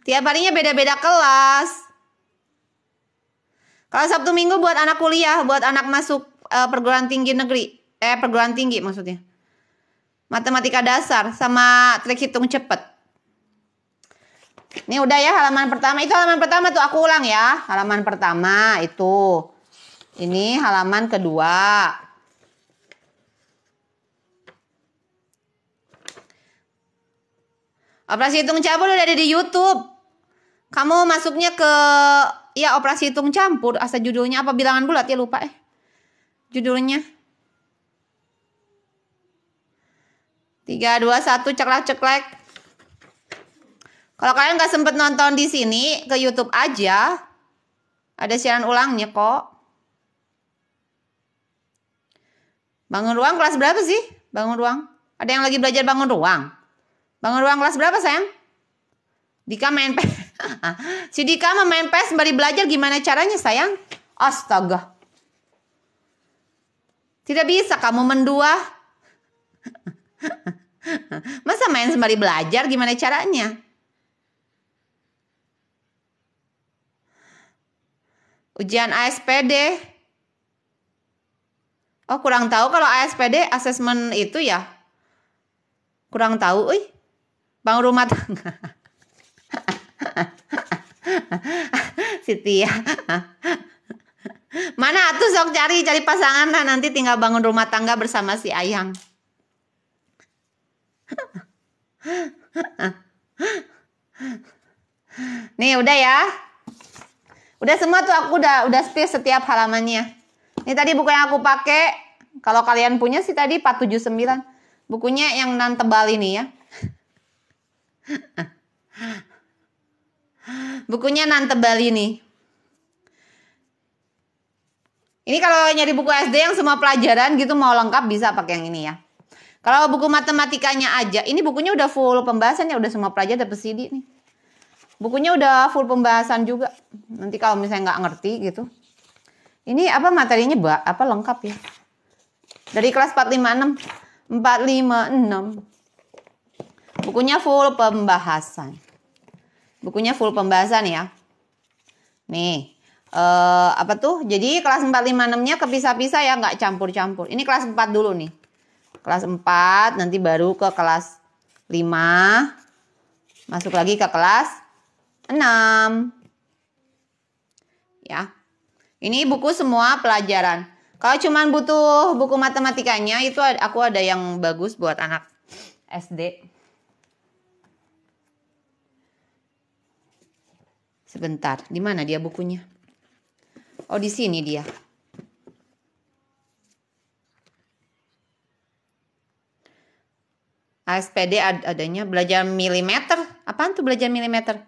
Tiap harinya beda-beda kelas. Kalau Sabtu Minggu buat anak kuliah, buat anak masuk perguruan tinggi negeri. Perguruan tinggi maksudnya. Matematika dasar sama trik hitung cepet. Ini udah ya halaman pertama. Itu halaman pertama tuh aku ulang ya. Halaman pertama itu. Ini halaman kedua. Operasi hitung campur udah ada di YouTube. Kamu masuknya ke ya operasi hitung campur. Asal judulnya apa, bilangan bulat ya, lupa judulnya. 3, 2, 1 ceklek-ceklek. Kalau kalian nggak sempet nonton di sini, ke YouTube aja. Ada siaran ulangnya kok. Bangun ruang kelas berapa sih? Bangun ruang. Ada yang lagi belajar bangun ruang? Bangun ruang kelas berapa sayang? Dika main PS. Si Dika mah main PS sembari belajar, gimana caranya sayang? Astaga. Tidak bisa kamu mendua. Masa main sembari belajar, gimana caranya? Ujian ASPD. Oh kurang tahu kalau ASPD asesmen itu ya. Kurang tahu, bangun rumah tangga. Siti ya. Mana tuh sok cari pasangan lah, nanti tinggal bangun rumah tangga bersama si Ayang. Nih udah ya. Udah semua tuh aku udah space setiap halamannya. Ini tadi buku yang aku pakai. Kalau kalian punya sih tadi 479. Bukunya yang nan tebal ini ya. Bukunya nan tebal ini. Ini kalau nyari buku SD yang semua pelajaran gitu mau lengkap bisa pakai yang ini ya. Kalau buku matematikanya aja, ini bukunya udah full pembahasan ya, udah semua pelajaran dapat CD nih. Bukunya udah full pembahasan juga. Nanti kalau misalnya nggak ngerti gitu. Ini apa materinya, apa lengkap ya. Dari kelas 456. 456. Bukunya full pembahasan. Bukunya full pembahasan ya. Nih. Apa tuh? Jadi kelas 456-nya kepisah-pisah ya, nggak campur-campur. Ini kelas 4 dulu nih. Kelas 4 nanti baru ke kelas 5. Masuk lagi ke kelas 6. Ya. Ini buku semua pelajaran. Kalau cuman butuh buku matematikanya, itu aku ada yang bagus buat anak SD. Sebentar, di mana dia bukunya? Oh, di sini dia. ASPD adanya belajar milimeter. Apaan tuh belajar milimeter?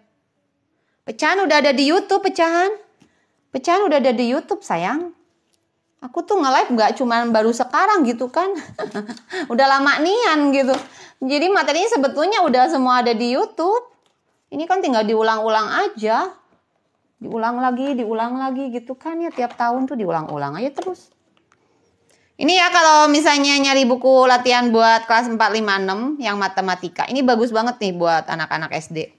Pecahan udah ada di YouTube, pecahan. Pecahan udah ada di YouTube, sayang. Aku tuh nge-live gak cuman baru sekarang gitu kan. Udah lama nian gitu. Jadi materinya sebetulnya udah semua ada di YouTube. Ini kan tinggal diulang-ulang aja. Diulang lagi gitu kan ya. Tiap tahun tuh diulang-ulang aja terus. Ini ya kalau misalnya nyari buku latihan buat kelas 4, 5, 6 yang matematika. Ini bagus banget nih buat anak-anak SD.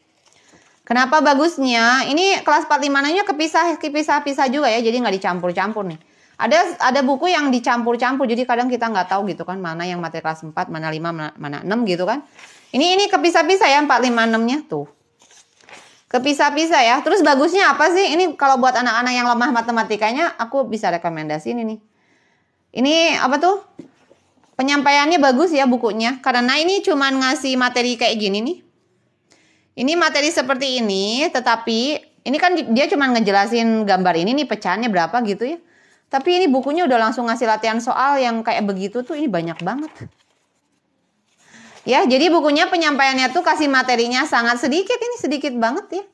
Kenapa bagusnya? Ini kelas 4, 5, 6-nya kepisah juga ya. Jadi nggak dicampur-campur nih. Ada buku yang dicampur-campur. Jadi kadang kita nggak tahu gitu kan. Mana yang materi kelas 4, mana 5, mana 6 gitu kan. Ini kepisah-pisah ya 4, 5, 6-nya tuh. Kepisah-pisah ya. Terus bagusnya apa sih? Ini kalau buat anak-anak yang lemah matematikanya, aku bisa rekomendasi ini nih. Ini apa tuh? Penyampaiannya bagus ya bukunya. Karena ini cuman ngasih materi kayak gini nih. Ini materi seperti ini, tetapi ini kan dia cuman ngejelasin gambar ini nih pecahannya berapa gitu ya. Tapi ini bukunya udah langsung ngasih latihan soal yang kayak begitu tuh, ini banyak banget. Ya, jadi bukunya penyampaiannya tuh kasih materinya sangat sedikit, ini sedikit banget ya.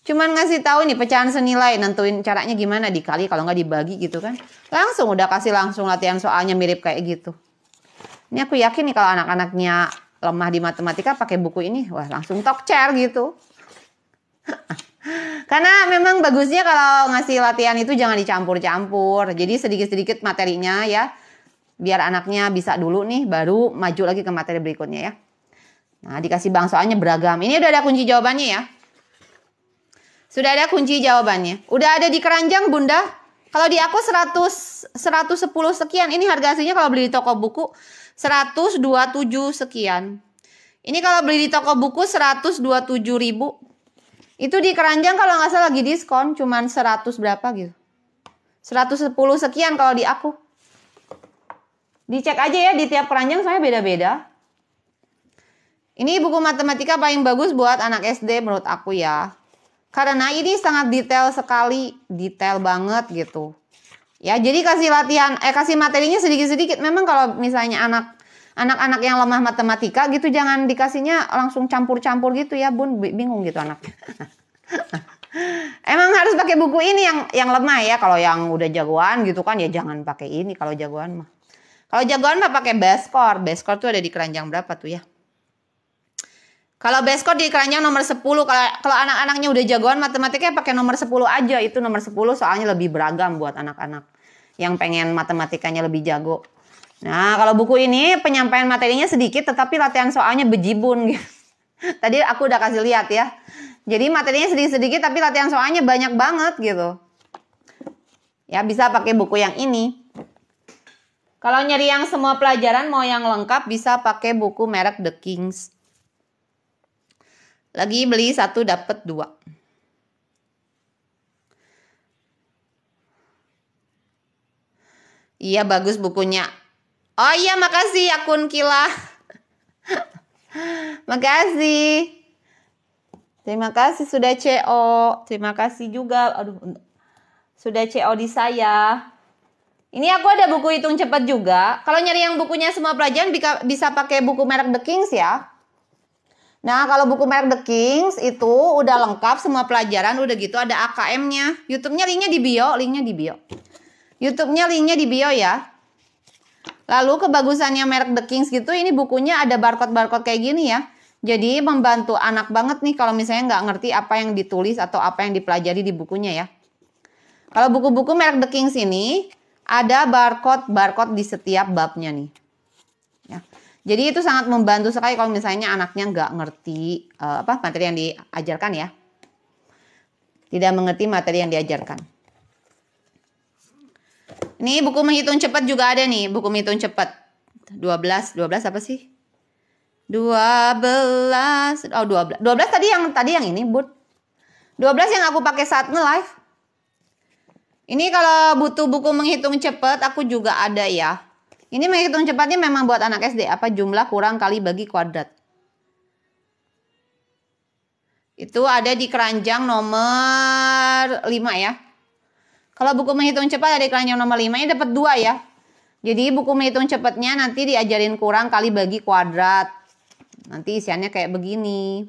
Cuman ngasih tahu nih pecahan senilai, nentuin caranya gimana, dikali kalau nggak dibagi gitu kan. Langsung udah kasih langsung latihan soalnya mirip kayak gitu. Ini aku yakin nih kalau anak-anaknya lemah di matematika pakai buku ini, wah langsung talk chair gitu. Karena memang bagusnya kalau ngasih latihan itu jangan dicampur-campur. Jadi sedikit-sedikit materinya ya. Biar anaknya bisa dulu nih, baru maju lagi ke materi berikutnya ya. Nah, dikasih bang soalnya beragam. Ini udah ada kunci jawabannya ya. Sudah ada kunci jawabannya. Udah ada di keranjang Bunda. Kalau di aku 110 sekian. Ini harga aslinya kalau beli di toko buku 127 sekian. Ini kalau beli di toko buku 127.000. Itu di keranjang kalau nggak salah lagi diskon. Cuman 100 berapa gitu. 110 sekian kalau di aku. Dicek aja ya di tiap keranjang saya beda-beda. Ini buku matematika paling bagus buat anak SD menurut aku ya. Karena ini sangat detail sekali, detail banget gitu. Ya, jadi kasih materinya sedikit-sedikit. Memang kalau misalnya anak-anak yang lemah matematika gitu jangan dikasihnya langsung campur-campur gitu ya, Bun, bingung gitu anaknya. Emang harus pakai buku ini yang lemah ya. Kalau yang udah jagoan gitu kan ya jangan pakai ini kalau jagoan mah. Kalau jagoan mah pakai Beskor. Beskor tuh ada di keranjang berapa tuh ya? Kalau Beskor di keranjang nomor 10. Kalau anak-anaknya udah jagoan matematika pakai nomor 10 aja. Itu nomor 10 soalnya lebih beragam buat anak-anak yang pengen matematikanya lebih jago. Nah, kalau buku ini penyampaian materinya sedikit tetapi latihan soalnya bejibun gitu. Tadi aku udah kasih lihat ya. Jadi materinya sedikit-sedikit tapi latihan soalnya banyak banget gitu. Ya, bisa pakai buku yang ini. Kalau nyari yang semua pelajaran mau yang lengkap bisa pakai buku merek The Kings. Lagi beli 1 dapat 2. Iya bagus bukunya. Oh iya makasih akun Kila. Makasih. Terima kasih sudah CO. Terima kasih juga. Aduh, sudah CO di saya. Ini aku ada buku hitung cepat juga. Kalau nyari yang bukunya semua pelajaran bisa pakai buku merek The Kings ya. Nah, kalau buku merek The Kings itu udah lengkap semua pelajaran, udah gitu ada AKM-nya. YouTube-nya linknya di bio, YouTube-nya linknya di bio ya. Lalu kebagusannya merek The Kings gitu, ini bukunya ada barcode-barcode kayak gini ya. Jadi membantu anak banget nih kalau misalnya nggak ngerti apa yang ditulis atau apa yang dipelajari di bukunya ya. Kalau buku-buku merek The Kings ini ada barcode di setiap babnya nih. Ya. Jadi itu sangat membantu sekali kalau misalnya anaknya nggak ngerti materi yang diajarkan ya. Tidak mengerti materi yang diajarkan. Ini buku menghitung cepat juga ada nih, buku menghitung cepat. 12 apa sih? 12. Oh, 12 tadi yang ini, Bud. 12 yang aku pakai saat nge-live. Ini kalau butuh buku menghitung cepat aku juga ada ya. Ini menghitung cepatnya memang buat anak SD. Apa jumlah kurang kali bagi kuadrat. Itu ada di keranjang nomor 5 ya. Kalau buku menghitung cepat ada di keranjang nomor 5. Ini dapat 2 ya. Jadi buku menghitung cepatnya nanti diajarin kurang kali bagi kuadrat. Nanti isiannya kayak begini.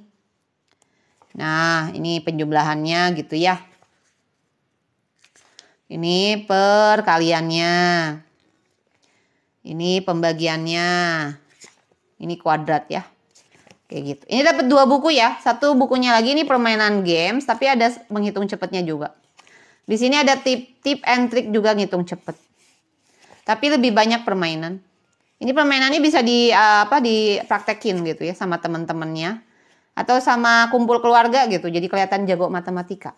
Nah ini penjumlahannya gitu ya. Ini perkaliannya. Ini pembagiannya. Ini kuadrat ya. Kayak gitu. Ini dapat 2 buku ya. Satu bukunya lagi ini permainan games. Tapi ada menghitung cepatnya juga. Di sini ada tip and trick juga ngitung cepet. Tapi lebih banyak permainan. Ini permainannya bisa dipraktekin gitu ya sama teman-temannya atau sama kumpul keluarga gitu. Jadi kelihatan jago matematika.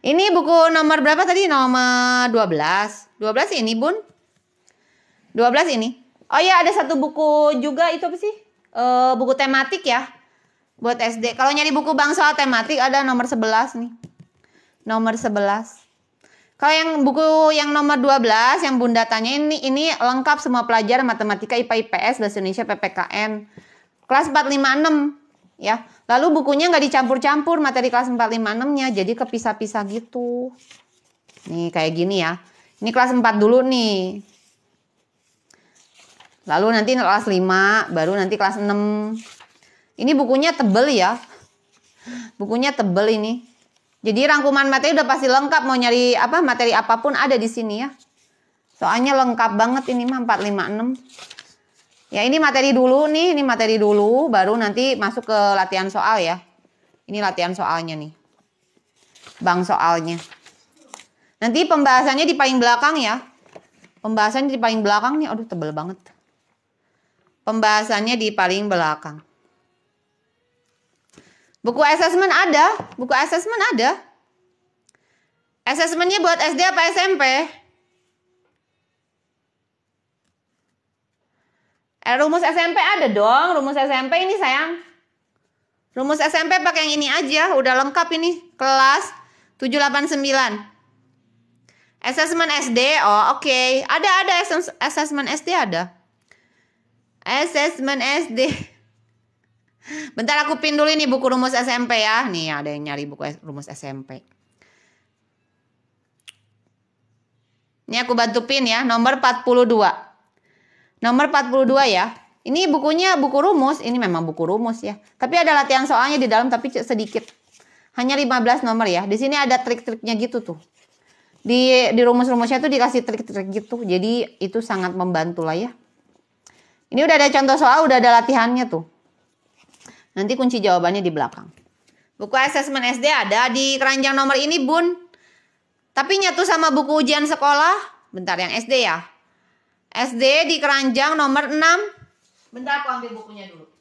Ini buku nomor berapa tadi? Nomor 12. 12 ini, Bun. 12 ini. Oh iya, ada satu buku juga itu apa sih? Buku tematik ya. Buat SD. Kalau nyari buku bank soal tematik ada nomor 11 nih. Nomor 11. Kalau yang buku yang nomor 12 yang Bunda tanya ini lengkap semua pelajaran matematika, IPA, IPS, bahasa Indonesia, PPKN. Kelas 4, 5, 6 ya. Lalu bukunya nggak dicampur-campur materi kelas 4, 5, 6-nya, jadi kepisah-pisah gitu. Nih kayak gini ya. Ini kelas 4 dulu nih. Lalu nanti kelas 5, baru nanti kelas 6. Ini bukunya tebel ya. Bukunya tebel ini. Jadi rangkuman materi udah pasti lengkap, mau nyari materi apapun ada di sini ya. Soalnya lengkap banget ini mah 4, 5, 6. Ya ini materi dulu nih, ini materi dulu, baru nanti masuk ke latihan soal ya. Ini latihan soalnya nih. Bang soalnya. Nanti pembahasannya di paling belakang ya. Pembahasannya di paling belakang nih, aduh tebel banget. Pembahasannya di paling belakang. Buku asesmen ada, buku asesmen ada. Asesmennya buat SD apa SMP? Rumus SMP ada dong, rumus SMP ini sayang. Rumus SMP pakai yang ini aja, udah lengkap ini. Kelas 789. Asesmen SD, oh oke. Ada asesmen SD ada. Asesmen SD. Bentar aku pin dulu ini buku rumus SMP ya. Nih ada yang nyari buku rumus SMP. Ini aku bantu pin ya, nomor 42. Nomor 42 ya. Ini bukunya buku rumus, ini memang buku rumus ya. Tapi ada latihan soalnya di dalam tapi sedikit. Hanya 15 nomor ya. Di sini ada trik-triknya gitu tuh. Di rumus-rumusnya tuh dikasih trik-trik gitu. Jadi itu sangat membantu lah ya. Ini udah ada contoh soal, udah ada latihannya tuh. Nanti kunci jawabannya di belakang. Buku asesmen SD ada di keranjang nomor ini, Bun. Tapi nyatu sama buku ujian sekolah. Bentar, yang SD ya. SD di keranjang nomor 6. Bentar, aku ambil bukunya dulu.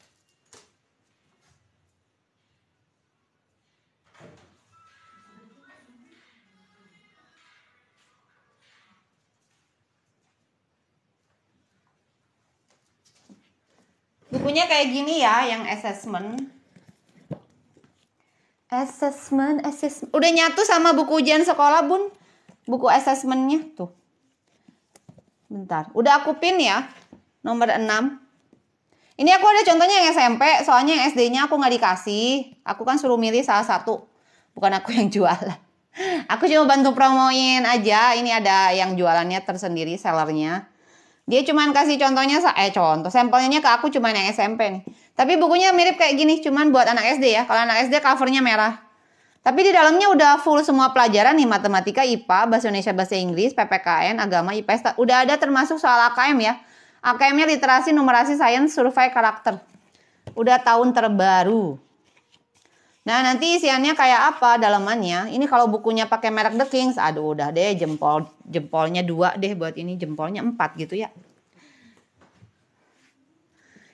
Bukunya kayak gini ya, yang assessment. Assessment. Udah nyatu sama buku ujian sekolah, Bun. Buku assessmentnya tuh. Bentar, udah aku pin ya. Nomor 6. Ini aku ada contohnya yang SMP, soalnya yang SD-nya aku nggak dikasih. Aku kan suruh milih salah satu. Bukan aku yang jualan. Aku cuma bantu promoin aja. Ini ada yang jualannya tersendiri, sellernya. Dia cuman kasih contohnya, sampelnya ke aku cuman yang SMP nih. Tapi bukunya mirip kayak gini, cuman buat anak SD ya. Kalau anak SD covernya merah. Tapi di dalamnya udah full semua pelajaran nih, matematika, IPA, bahasa Indonesia, bahasa Inggris, PPKN, agama, IPS. Udah ada termasuk soal AKM ya. AKM-nya literasi, numerasi, sains, survei, karakter. Udah tahun terbaru. Nah nanti isiannya kayak apa dalamannya. Ini kalau bukunya pakai merek The Kings, aduh udah deh jempolnya 2 deh buat ini, jempolnya 4 gitu ya.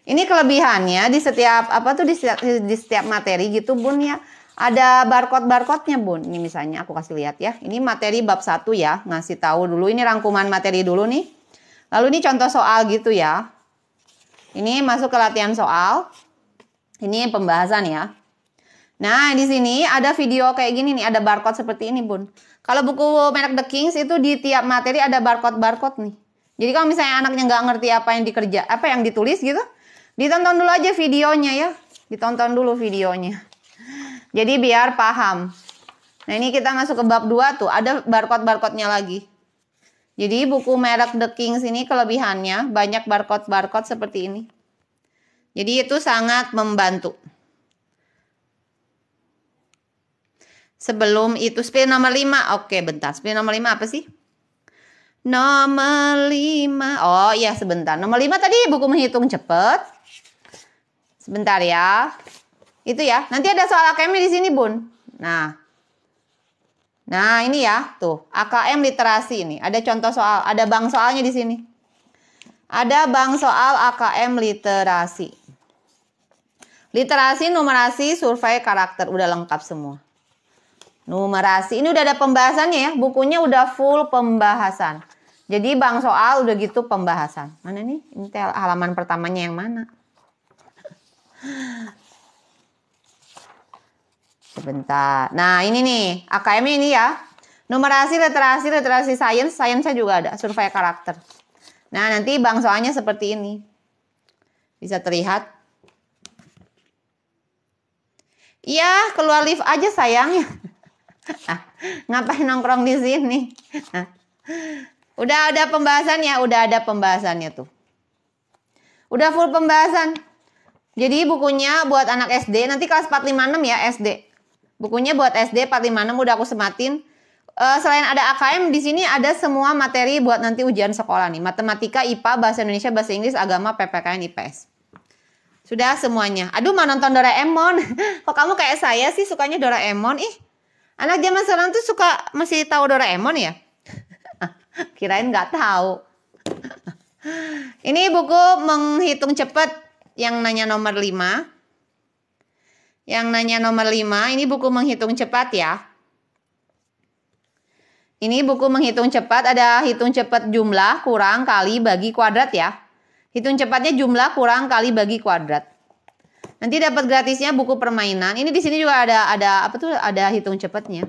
Ini kelebihannya di setiap di setiap materi gitu, Bun ya. Ada barcode-nya, Bun. Ini misalnya aku kasih lihat ya. Ini materi bab 1 ya, ngasih tahu dulu ini rangkuman materi dulu nih. Lalu ini contoh soal gitu ya. Ini masuk ke latihan soal. Ini pembahasan ya. Nah, di sini ada video kayak gini nih, ada barcode seperti ini, Bun. Kalau buku merek The Kings itu di tiap materi ada barcode nih. Jadi kalau misalnya anaknya nggak ngerti apa yang ditulis gitu, ditonton dulu aja videonya ya. Ditonton dulu videonya. Jadi biar paham. Nah, ini kita masuk ke bab 2 tuh, ada barcode-nya lagi. Jadi buku merek The Kings ini kelebihannya banyak barcode seperti ini. Jadi itu sangat membantu. Sebelum itu spill nomor 5. Oke, bentar. Spill nomor 5 apa sih? Nomor 5. Oh iya, sebentar. Nomor 5 tadi buku menghitung cepat. Sebentar ya. Itu ya. Nanti ada soal AKM di sini, Bun. Nah. Nah, ini ya, tuh, AKM literasi ini. Ada contoh soal, ada bank soalnya di sini. Ada bank soal AKM literasi. Literasi, numerasi, survei karakter, udah lengkap semua. Numerasi, ini udah ada pembahasannya ya, bukunya udah full pembahasan. Jadi bank soal udah gitu pembahasan. Mana nih? Ini halaman pertamanya yang mana? Sebentar. Nah, ini nih, AKM ini ya. Numerasi, literasi sains, sainsnya juga ada, survei karakter. Nah, nanti bank soalnya seperti ini. Bisa terlihat. Iya, keluar lift aja sayang. Ngapain nongkrong di sini? Udah ada pembahasannya tuh. Udah full pembahasan. Jadi bukunya buat anak SD, nanti kelas 456 ya SD. Bukunya buat SD 456 udah aku sematin. Selain ada AKM, di sini ada semua materi buat nanti ujian sekolah nih. Matematika, IPA, Bahasa Indonesia, Bahasa Inggris, Agama, PPKN, IPS. Sudah semuanya. Aduh, mau nonton Doraemon. Kok kamu kayak saya sih sukanya Doraemon? Ih, anak zaman sekarang tuh masih tahu Doraemon ya? Kirain nggak tahu. Ini buku menghitung cepat yang nanya nomor 5. Yang nanya nomor 5, ini buku menghitung cepat ya. Ini buku menghitung cepat, ada hitung cepat jumlah kurang kali bagi kuadrat ya. Hitung cepatnya jumlah kurang kali bagi kuadrat. Nanti dapat gratisnya buku permainan. Ini di sini juga ada hitung cepatnya.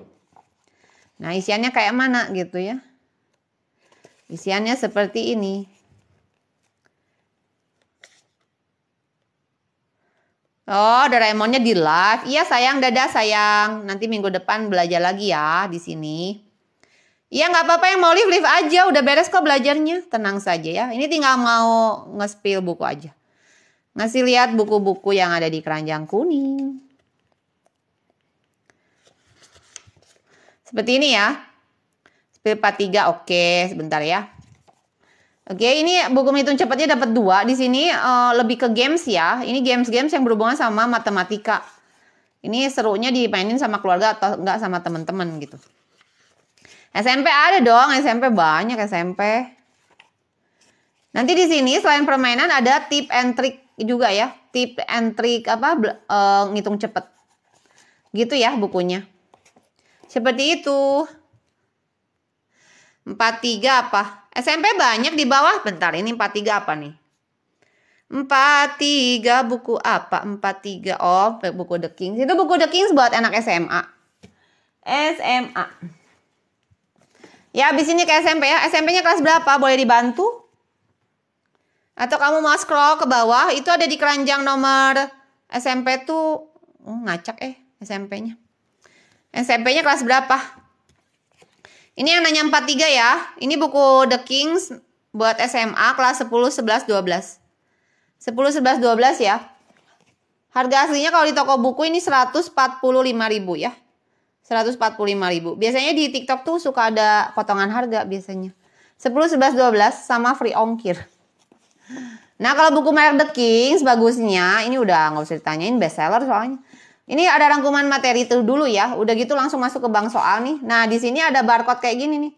Nah, isiannya kayak mana gitu ya. Isiannya seperti ini. Oh, Doraemonnya di live. Iya sayang, dadah sayang. Nanti minggu depan belajar lagi ya di sini. Iya nggak apa-apa, yang mau live aja. Udah beres kok belajarnya. Tenang saja ya. Ini tinggal mau nge-spill buku aja. Ngasih lihat buku-buku yang ada di keranjang kuning. Seperti ini ya. Spill 43, oke. Sebentar ya. Oke, ini buku menghitung cepatnya dapat 2. Di sini lebih ke games ya. Ini games-games yang berhubungan sama matematika. Ini serunya dimainin sama keluarga atau enggak sama teman-teman gitu. SMP ada dong, SMP banyak SMP. Nanti di sini selain permainan ada tip and trick juga ya. Tip and trick ngitung cepet. Gitu ya bukunya. Seperti itu. 43 apa? SMP banyak di bawah. Bentar, ini 43 apa nih? 43 buku apa? 43. Oh, buku The Kings. Itu buku The Kings buat anak SMA. SMA. Ya, habis ini ke SMP ya. SMP-nya kelas berapa? Boleh dibantu? Atau kamu mau scroll ke bawah? Itu ada di keranjang nomor SMP tuh. Ngacak SMP-nya. SMP-nya kelas berapa? Ini yang nanya 43 ya. Ini buku The Kings buat SMA kelas 10, 11, 12. 10, 11, 12 ya. Harga aslinya kalau di toko buku ini 145.000 ya. 145.000. Biasanya di TikTok tuh suka ada potongan harga biasanya. 10, 11, 12 sama free ongkir. Nah, kalau buku merek The Kings bagusnya, ini udah nggak usah ditanyain, bestseller soalnya. Ini ada rangkuman materi itu dulu ya. Udah gitu langsung masuk ke bank soal nih. Nah, di sini ada barcode kayak gini nih.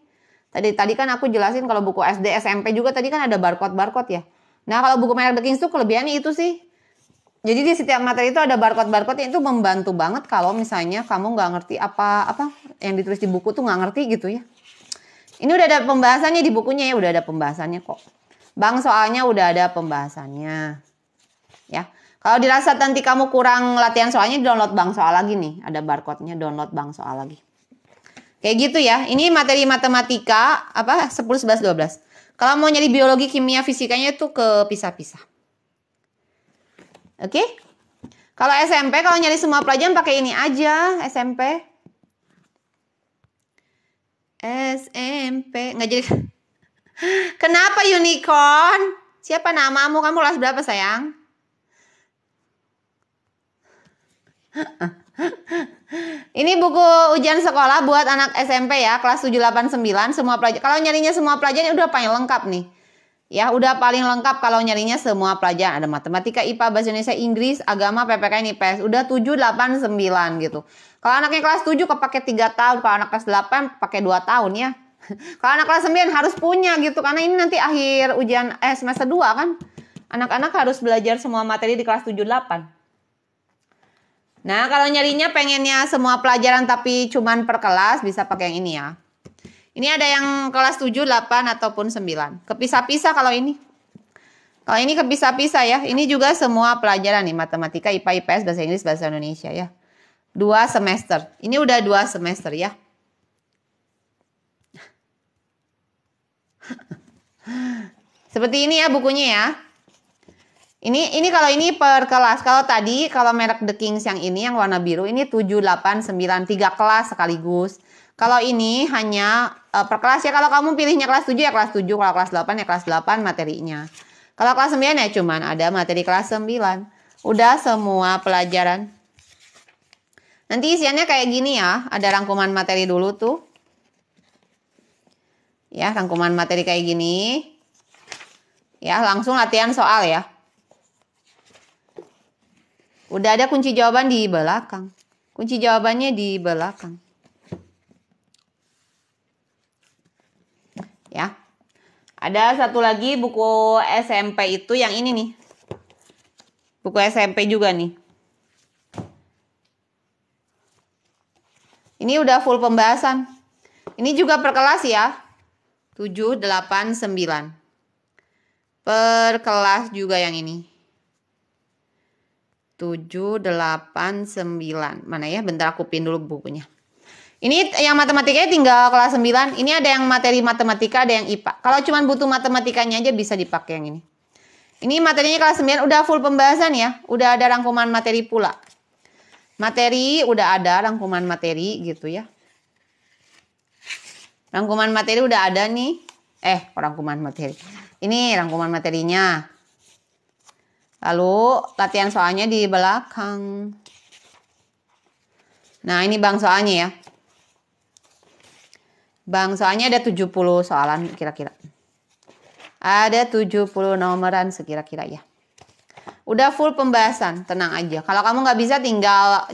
Tadi kan aku jelasin kalau buku SD, SMP juga tadi kan ada barcode ya. Nah, kalau buku merek The Kings tuh kelebihannya itu sih. Jadi di setiap materi itu ada barcode yang itu membantu banget kalau misalnya kamu nggak ngerti apa yang ditulis di buku tuh nggak ngerti gitu ya. Ini udah ada pembahasannya di bukunya ya, udah ada pembahasannya kok. Bank soalnya udah ada pembahasannya. Ya. Kalau dirasa nanti kamu kurang latihan soalnya, download bank soal lagi nih. Ada barcode-nya, download bank soal lagi. Kayak gitu ya. Ini materi matematika 10, 11, 12. Kalau mau nyari biologi, kimia, fisikanya itu kepisah-pisah. Oke? Kalau SMP, kalau nyari semua pelajaran pakai ini aja, SMP. SMP. Nggak jadi. Kenapa unicorn? Siapa namamu? Kamu kelas berapa sayang? Ini buku ujian sekolah buat anak SMP ya, kelas 7, 8, 9. Semua pelajaran. Kalau nyarinya semua pelajaran udah paling lengkap nih. Ya, udah paling lengkap kalau nyarinya semua pelajaran. Ada matematika, IPA, bahasa Indonesia, Inggris, agama, PPKN, IPS. Udah 7, 8, 9 gitu. Kalau anaknya kelas 7 kepake 3 tahun. Kalau anak kelas 8 pakai 2 tahun ya. Kalau anak kelas 9 harus punya gitu. Karena ini nanti akhir ujian semester 2 kan. Anak-anak harus belajar semua materi di kelas 7, 8. Nah, kalau nyarinya pengennya semua pelajaran tapi cuman per kelas, bisa pakai yang ini ya. Ini ada yang kelas 7, 8, ataupun 9. Kepisah-pisah kalau ini. Kalau ini kepisah-pisah ya. Ini juga semua pelajaran nih. Matematika, IPA, IPS, Bahasa Inggris, Bahasa Indonesia ya. 2 semester. Ini udah 2 semester ya. Seperti ini ya bukunya ya. Ini kalau ini per kelas. Kalau tadi, kalau merek The Kings yang ini, yang warna biru, ini 7, 8, 9. 3 kelas sekaligus. Kalau ini hanya per kelas ya. Kalau kamu pilihnya kelas 7 ya kelas 7. Kalau kelas 8 ya kelas 8 materinya. Kalau kelas 9 ya cuman ada materi kelas 9. Udah semua pelajaran. Nanti isiannya kayak gini ya. Ada rangkuman materi dulu tuh. Ya, rangkuman materi kayak gini. Ya, langsung latihan soal ya. Udah ada kunci jawaban di belakang. Kunci jawabannya di belakang. Ya. Ada satu lagi buku SMP itu yang ini nih. Buku SMP juga nih. Ini udah full pembahasan. Ini juga per kelas ya. 7, 8, 9. Per kelas juga yang ini. 7, 8, 9. Mana ya? Bentar aku pin dulu bukunya. Ini yang matematikanya tinggal kelas 9. Ini ada yang materi matematika, ada yang IPA. Kalau cuma butuh matematikanya aja bisa dipakai yang ini. Ini materinya kelas 9 udah full pembahasan ya. Udah ada rangkuman materi pula. Materi udah ada rangkuman materi gitu ya. Rangkuman materi udah ada nih. Rangkuman materi. Ini rangkuman materinya. Lalu latihan soalnya di belakang. Nah, ini bang soalnya ya. Bang soalnya ada 70 soalan kira-kira. Ada 70 nomoran sekira-kira ya. Udah full pembahasan, tenang aja. Kalau kamu nggak bisa tinggal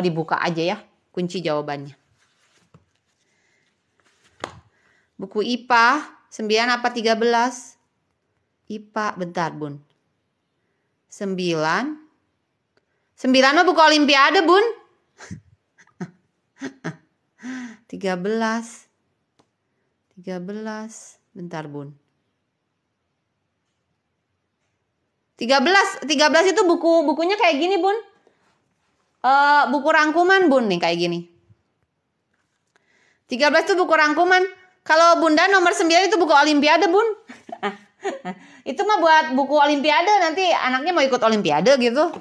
dibuka aja ya kunci jawabannya. Buku IPA 9 apa 13? IPA, bentar bun. 9 mah buku olimpiade bun. 13, bentar bun. 13 itu bukunya kayak gini bun. Buku rangkuman bun nih kayak gini. 13 itu buku rangkuman. Kalau bunda nomor 9 itu buku olimpiade bun. Itu mah buat buku olimpiade, nanti anaknya mau ikut olimpiade gitu.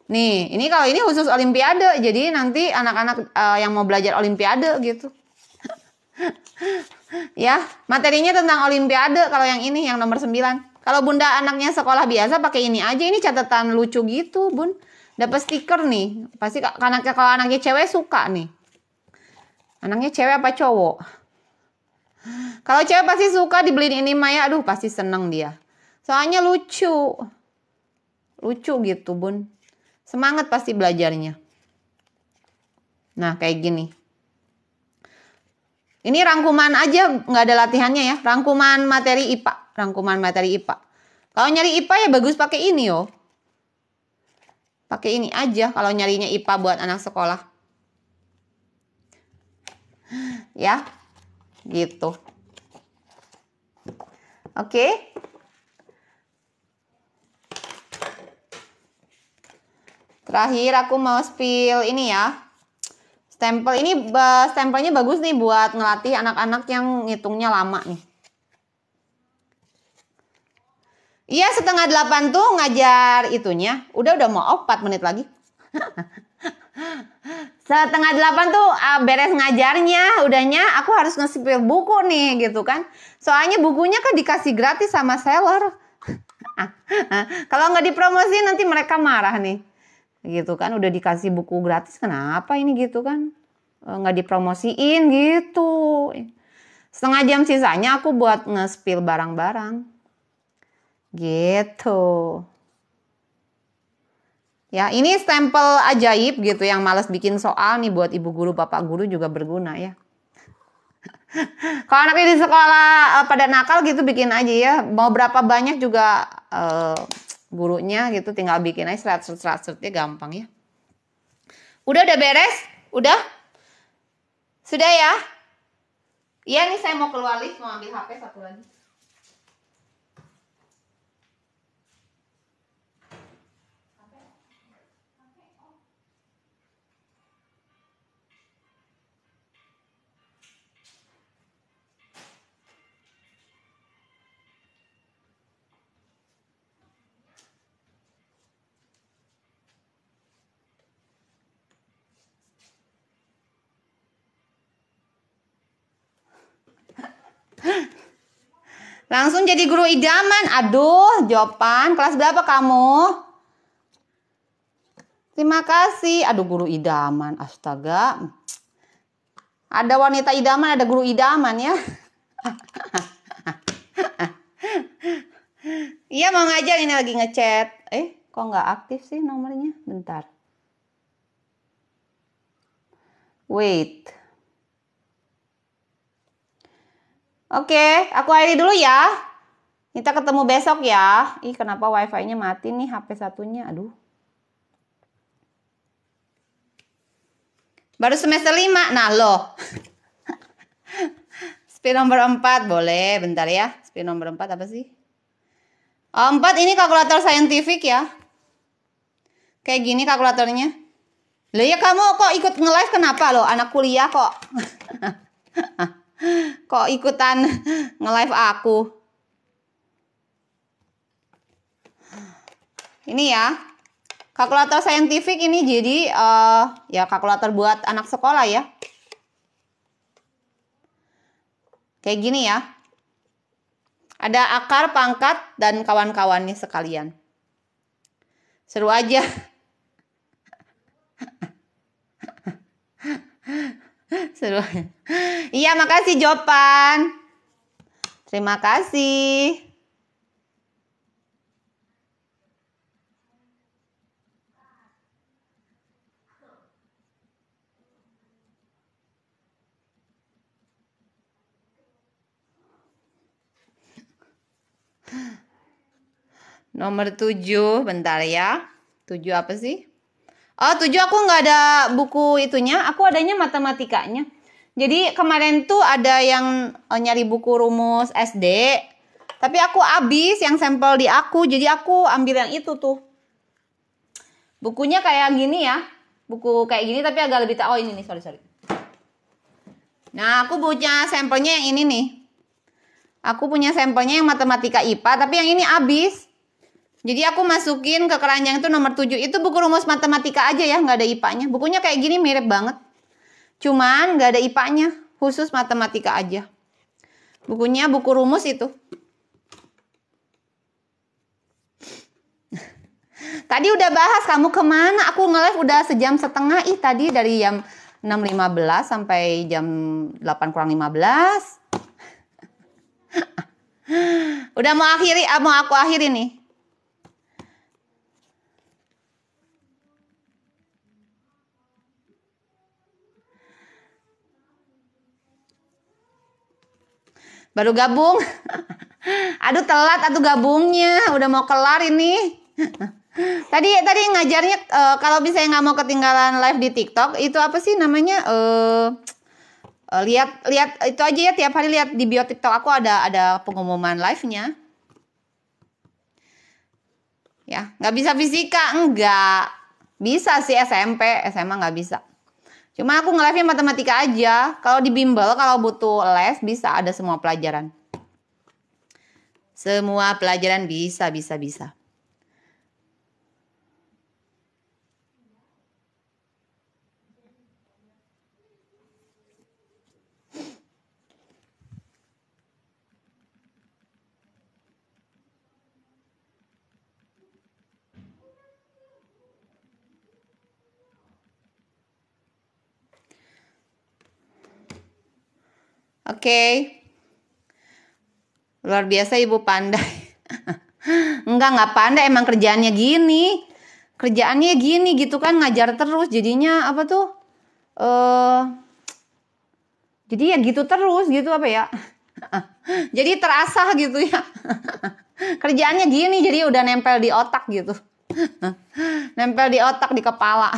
Nih, ini kalau ini khusus olimpiade. Jadi nanti anak-anak yang mau belajar olimpiade gitu. Ya, materinya tentang olimpiade kalau yang ini yang nomor 9. Kalau bunda anaknya sekolah biasa pakai ini aja. Ini catatan lucu gitu, bun. Dapat stiker nih. Pasti kalau anaknya cewek suka nih. Anaknya cewek apa cowok? Kalau cewek pasti suka dibeliin ini Maya. Aduh, pasti seneng dia. Soalnya lucu. Lucu gitu, bun. Semangat pasti belajarnya. Nah, kayak gini. Ini rangkuman aja, nggak ada latihannya ya. Rangkuman materi IPA. Rangkuman materi IPA. Kalau nyari IPA ya bagus pakai ini yo. Pakai ini aja kalau nyarinya IPA buat anak sekolah. Ya, gitu. Oke. Terakhir aku mau spill ini ya. Stempel ini, stempelnya bagus nih buat ngelatih anak-anak yang ngitungnya lama nih. Iya, 7:30 tuh ngajar itunya. Udah mau 4 menit lagi. 7:30 tuh beres ngajarnya. Udahnya aku harus nge-spill buku nih gitu kan. Soalnya bukunya kan dikasih gratis sama seller. Kalau nggak dipromosi nanti mereka marah nih. Gitu kan, udah dikasih buku gratis, kenapa ini gitu kan, nggak dipromosiin gitu. Setengah jam sisanya aku buat nge-spill barang-barang. Gitu. Ya, ini stempel ajaib gitu yang malas bikin soal nih buat ibu guru, bapak guru juga berguna ya. Kalau anaknya di sekolah pada nakal gitu bikin aja ya. Mau berapa banyak juga gurunya gitu tinggal bikin aja serat-seratnya gampang ya. Udah beres? Udah? Sudah ya? Iya nih saya mau keluar list, mau ambil HP satu lagi. Langsung jadi guru idaman. Aduh, jawaban kelas berapa kamu? Terima kasih. Aduh, guru idaman. Astaga. Ada wanita idaman, ada guru idaman ya. Iya mau ngajar, ini lagi ngechat. Kok nggak aktif sih nomornya? Bentar. Wait. Oke, aku akhiri dulu ya. Kita ketemu besok ya. Ih, kenapa wifi-nya mati nih HP satunya? Aduh. Baru semester 5. Nah, loh. Spin nomor 4 boleh. Bentar ya. Spin nomor 4 apa sih? 4 ini kalkulator saintifik ya. Kayak gini kalkulatornya. Loh ya kamu kok ikut nge-live kenapa loh? Anak kuliah kok. Kok ikutan nge-live aku? Ini ya. Kalkulator saintifik ini jadi ya kalkulator buat anak sekolah ya. Kayak gini ya. Ada akar, pangkat, dan kawan-kawannya sekalian. Seru aja. Seru. Iya, makasih Jopan. Terima kasih. Nomor 7, bentar ya. 7 apa sih? Oh, 7 aku nggak ada buku itunya. Aku adanya matematikanya. Jadi kemarin tuh ada yang nyari buku rumus SD. Tapi aku habis yang sampel di aku. Jadi aku ambil yang itu tuh. Bukunya kayak gini ya. Buku kayak gini tapi agak lebih oh ini nih, sorry. Nah, aku punya sampelnya yang ini nih. Aku punya sampelnya yang matematika IPA, tapi yang ini habis. Jadi aku masukin ke keranjang itu nomor 7. Itu buku rumus matematika aja ya, nggak ada IPA-nya. Bukunya kayak gini mirip banget. Cuman nggak ada IPA-nya, khusus matematika aja. Bukunya buku rumus itu. Tadi udah bahas, kamu kemana? Aku nge-live udah sejam setengah. Ih, tadi dari jam 6.15 sampai jam 8 kurang 15. Udah mau aku akhiri nih. Baru gabung. Aduh telat gabungnya. Udah mau kelar ini. Tadi ngajarnya kalau misalnya nggak mau ketinggalan live di TikTok, itu apa sih namanya? Lihat itu aja ya, tiap hari lihat di bio TikTok aku ada pengumuman live-nya. Ya, nggak bisa fisika, enggak. Bisa sih SMP, SMA nggak bisa. Cuma aku nge-live-nya matematika aja. Kalau di bimbel, kalau butuh les, bisa ada semua pelajaran. Semua pelajaran bisa. Oke. Luar biasa Ibu pandai. Nggak pandai, emang kerjaannya gini. Kerjaannya gini gitu kan, ngajar terus. Jadinya apa tuh? Jadi ya gitu terus gitu apa ya? Jadi terasah gitu ya. Kerjaannya gini, jadi udah nempel di otak gitu. Nempel di otak, di kepala.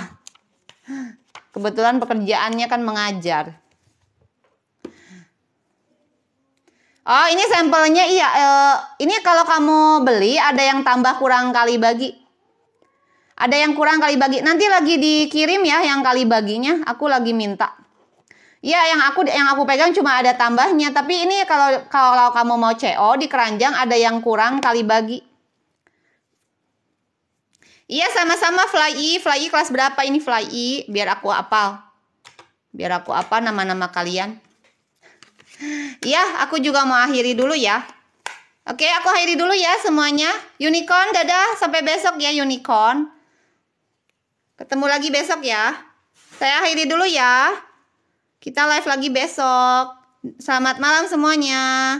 Kebetulan pekerjaannya kan mengajar. Oh, ini sampelnya iya. Ini kalau kamu beli ada yang tambah kurang kali bagi. Ada yang kurang kali bagi. Nanti lagi dikirim ya yang kali baginya. Aku lagi minta. Ya, yang aku pegang cuma ada tambahnya. Tapi ini kalau kamu mau CO di keranjang ada yang kurang kali bagi. Iya, sama-sama Fly E kelas berapa ini Fly E? Biar aku hafal. Biar aku apa nama-nama kalian. Iya, aku juga mau akhiri dulu ya. Oke, aku akhiri dulu ya semuanya. Unicorn, dadah. Sampai besok ya Unicorn. Ketemu lagi besok ya. Saya akhiri dulu ya. Kita live lagi besok. Selamat malam semuanya.